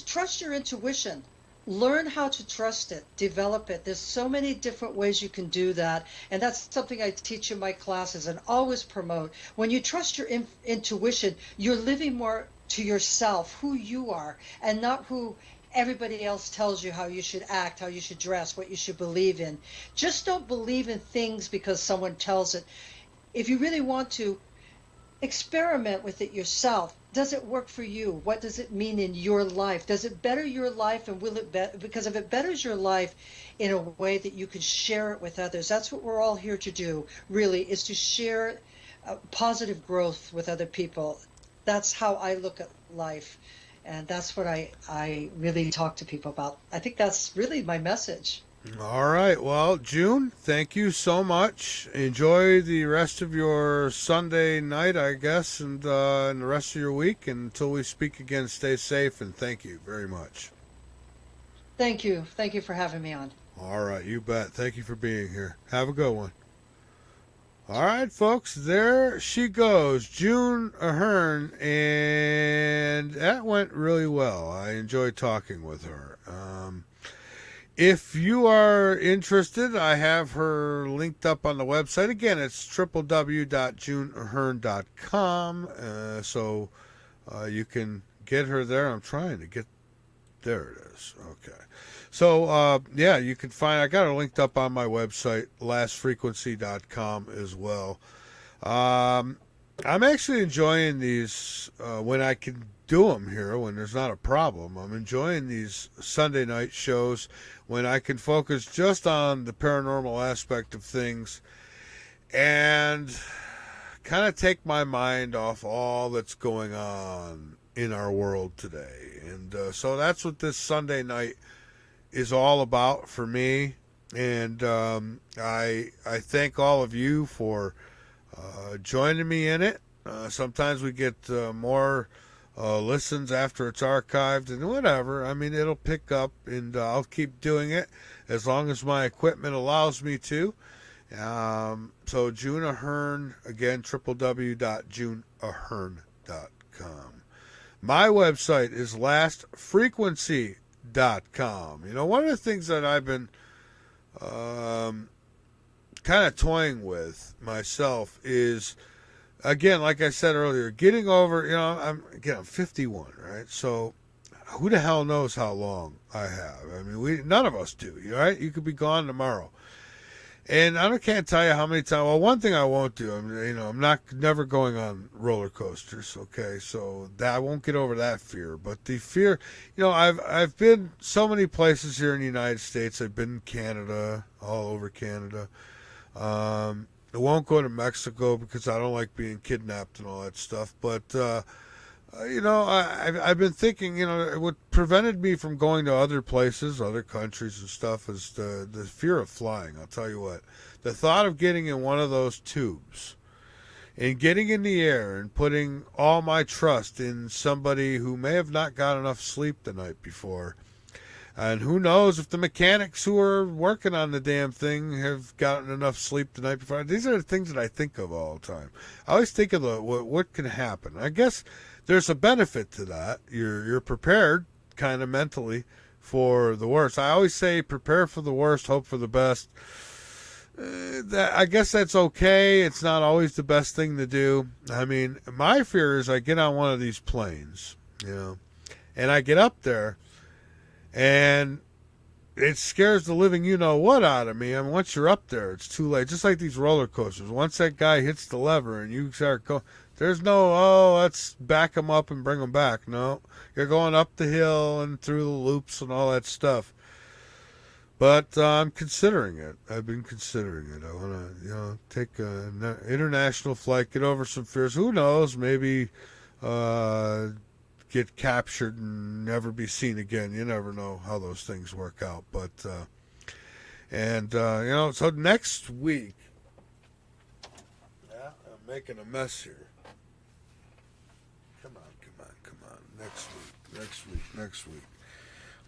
trust your intuition. Learn how to trust it, develop it. There's so many different ways you can do that, and that's something I teach in my classes and always promote. When you trust your intuition, you're living more to yourself, who you are, and not who everybody else tells you how you should act, how you should dress, what you should believe in. Just don't believe in things because someone tells it. If you really want to, experiment with it yourself. Does it work for you? What does it mean in your life? Does it better your life, and will it because if it betters your life in a way that you can share it with others, that's what we're all here to do, really, is to share positive growth with other people. That's how I look at life, and that's what I really talk to people about. I think that's really my message. All right. Well, June, thank you so much. Enjoy the rest of your Sunday night, I guess, and the rest of your week. And until we speak again, stay safe, and thank you very much. Thank you. Thank you for having me on. All right. You bet. Thank you for being here. Have a good one. All right, folks. There she goes, June Ahern, and that went really well. I enjoyed talking with her. If you are interested, I have her linked up on the website. Again, it's www.juneahern.com. So you can get her there. I'm trying to get... There it is. Okay. So, yeah, you can find... I got her linked up on my website, lastfrequency.com as well. I'm actually enjoying these when I can do them here, when there's not a problem. I'm enjoying these Sunday night shows when I can focus just on the paranormal aspect of things and kind of take my mind off all that's going on in our world today. And so that's what this Sunday night is all about for me. And I thank all of you for joining me in it. Sometimes we get more listens after it's archived, and whatever. I mean, it'll pick up, and I'll keep doing it as long as my equipment allows me to. So June Ahern, again, www.juneahern.com. My website is lastfrequency.com. You know, one of the things that I've been kind of toying with myself is, again, like I said earlier, getting over, I'm 51, right? So who the hell knows how long I have? I mean, none of us do, right? You could be gone tomorrow. And I can't tell you how many times. Well, one thing I won't do, I'm never going on roller coasters. Okay, so that I won't get over that fear. But the fear, I've been so many places here in the United States. I've been in Canada, all over Canada, I won't go to Mexico because I don't like being kidnapped and all that stuff. But, I've been thinking, what prevented me from going to other places, other countries and stuff is the fear of flying. I'll tell you what. The thought of getting in one of those tubes and getting in the air and putting all my trust in somebody who may have not got enough sleep the night before. And who knows if the mechanics who are working on the damn thing have gotten enough sleep the night before. These are the things that I think of all the time. I always think of what can happen. I guess there's a benefit to that. You're prepared kind of mentally for the worst. I always say prepare for the worst, hope for the best. I guess that's okay. It's not always the best thing to do. I mean, my fear is I get on one of these planes, and I get up there, and it scares the living you-know-what out of me. I mean, once you're up there, it's too late. Just like these roller coasters. Once that guy hits the lever and you start going, there's no, let's back him up and bring him back. No, you're going up the hill and through the loops and all that stuff. But I'm considering it. I've been considering it. I want to, take an international flight, get over some fears. Who knows? Maybe get captured and never be seen again. You never know how those things work out. But so next week, I'm making a mess here. Come on. Next week.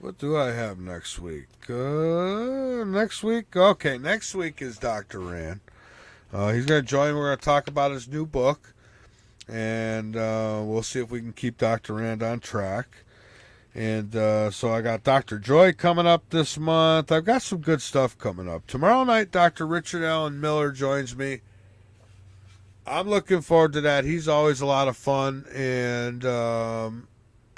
What do I have next week? Next week is Dr. Rand. He's going to join. We're going to talk about his new book. And we'll see if we can keep Dr. Rand on track. And so I got Dr. Joy coming up this month. I've got some good stuff coming up. Tomorrow night, Dr. Richard Allen Miller joins me. I'm looking forward to that. He's always a lot of fun. And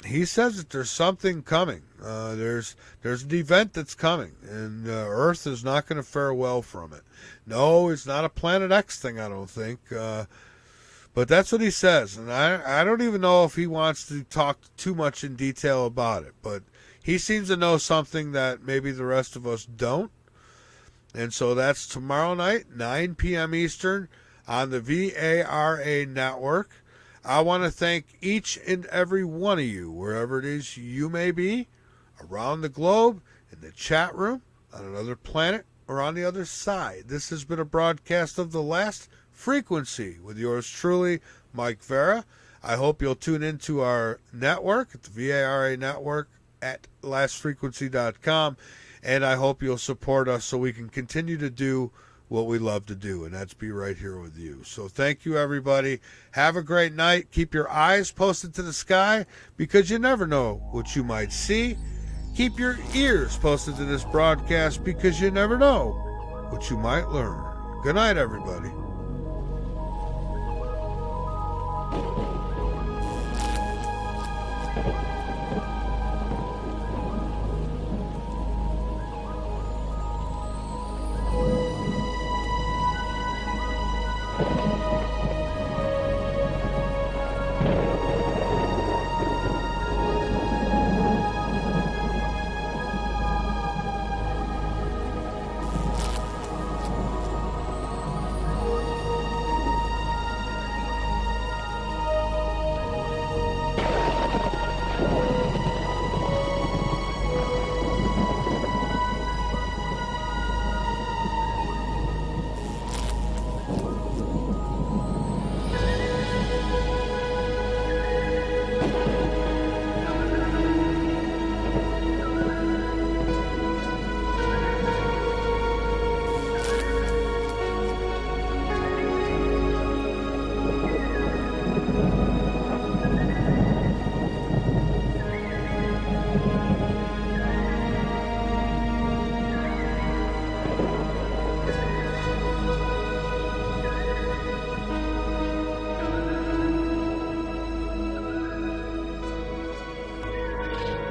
he says that there's something coming. There's an event that's coming. And Earth is not going to fare well from it. No, it's not a Planet X thing, I don't think. But that's what he says, and I don't even know if he wants to talk too much in detail about it, but he seems to know something that maybe the rest of us don't. And so that's tomorrow night, 9 p.m. Eastern, on the VARA network. I want to thank each and every one of you, wherever it is you may be, around the globe, in the chat room, on another planet, or on the other side. This has been a broadcast of The Last Frequency with yours truly, Mike Vara. I hope you'll tune into our network, at the VARA network, at lastfrequency.com, and I hope you'll support us so we can continue to do what we love to do, and that's be right here with you. So thank you, everybody. Have a great night. Keep your eyes posted to the sky, because you never know what you might see. Keep your ears posted to this broadcast, because you never know what you might learn. Good night, everybody.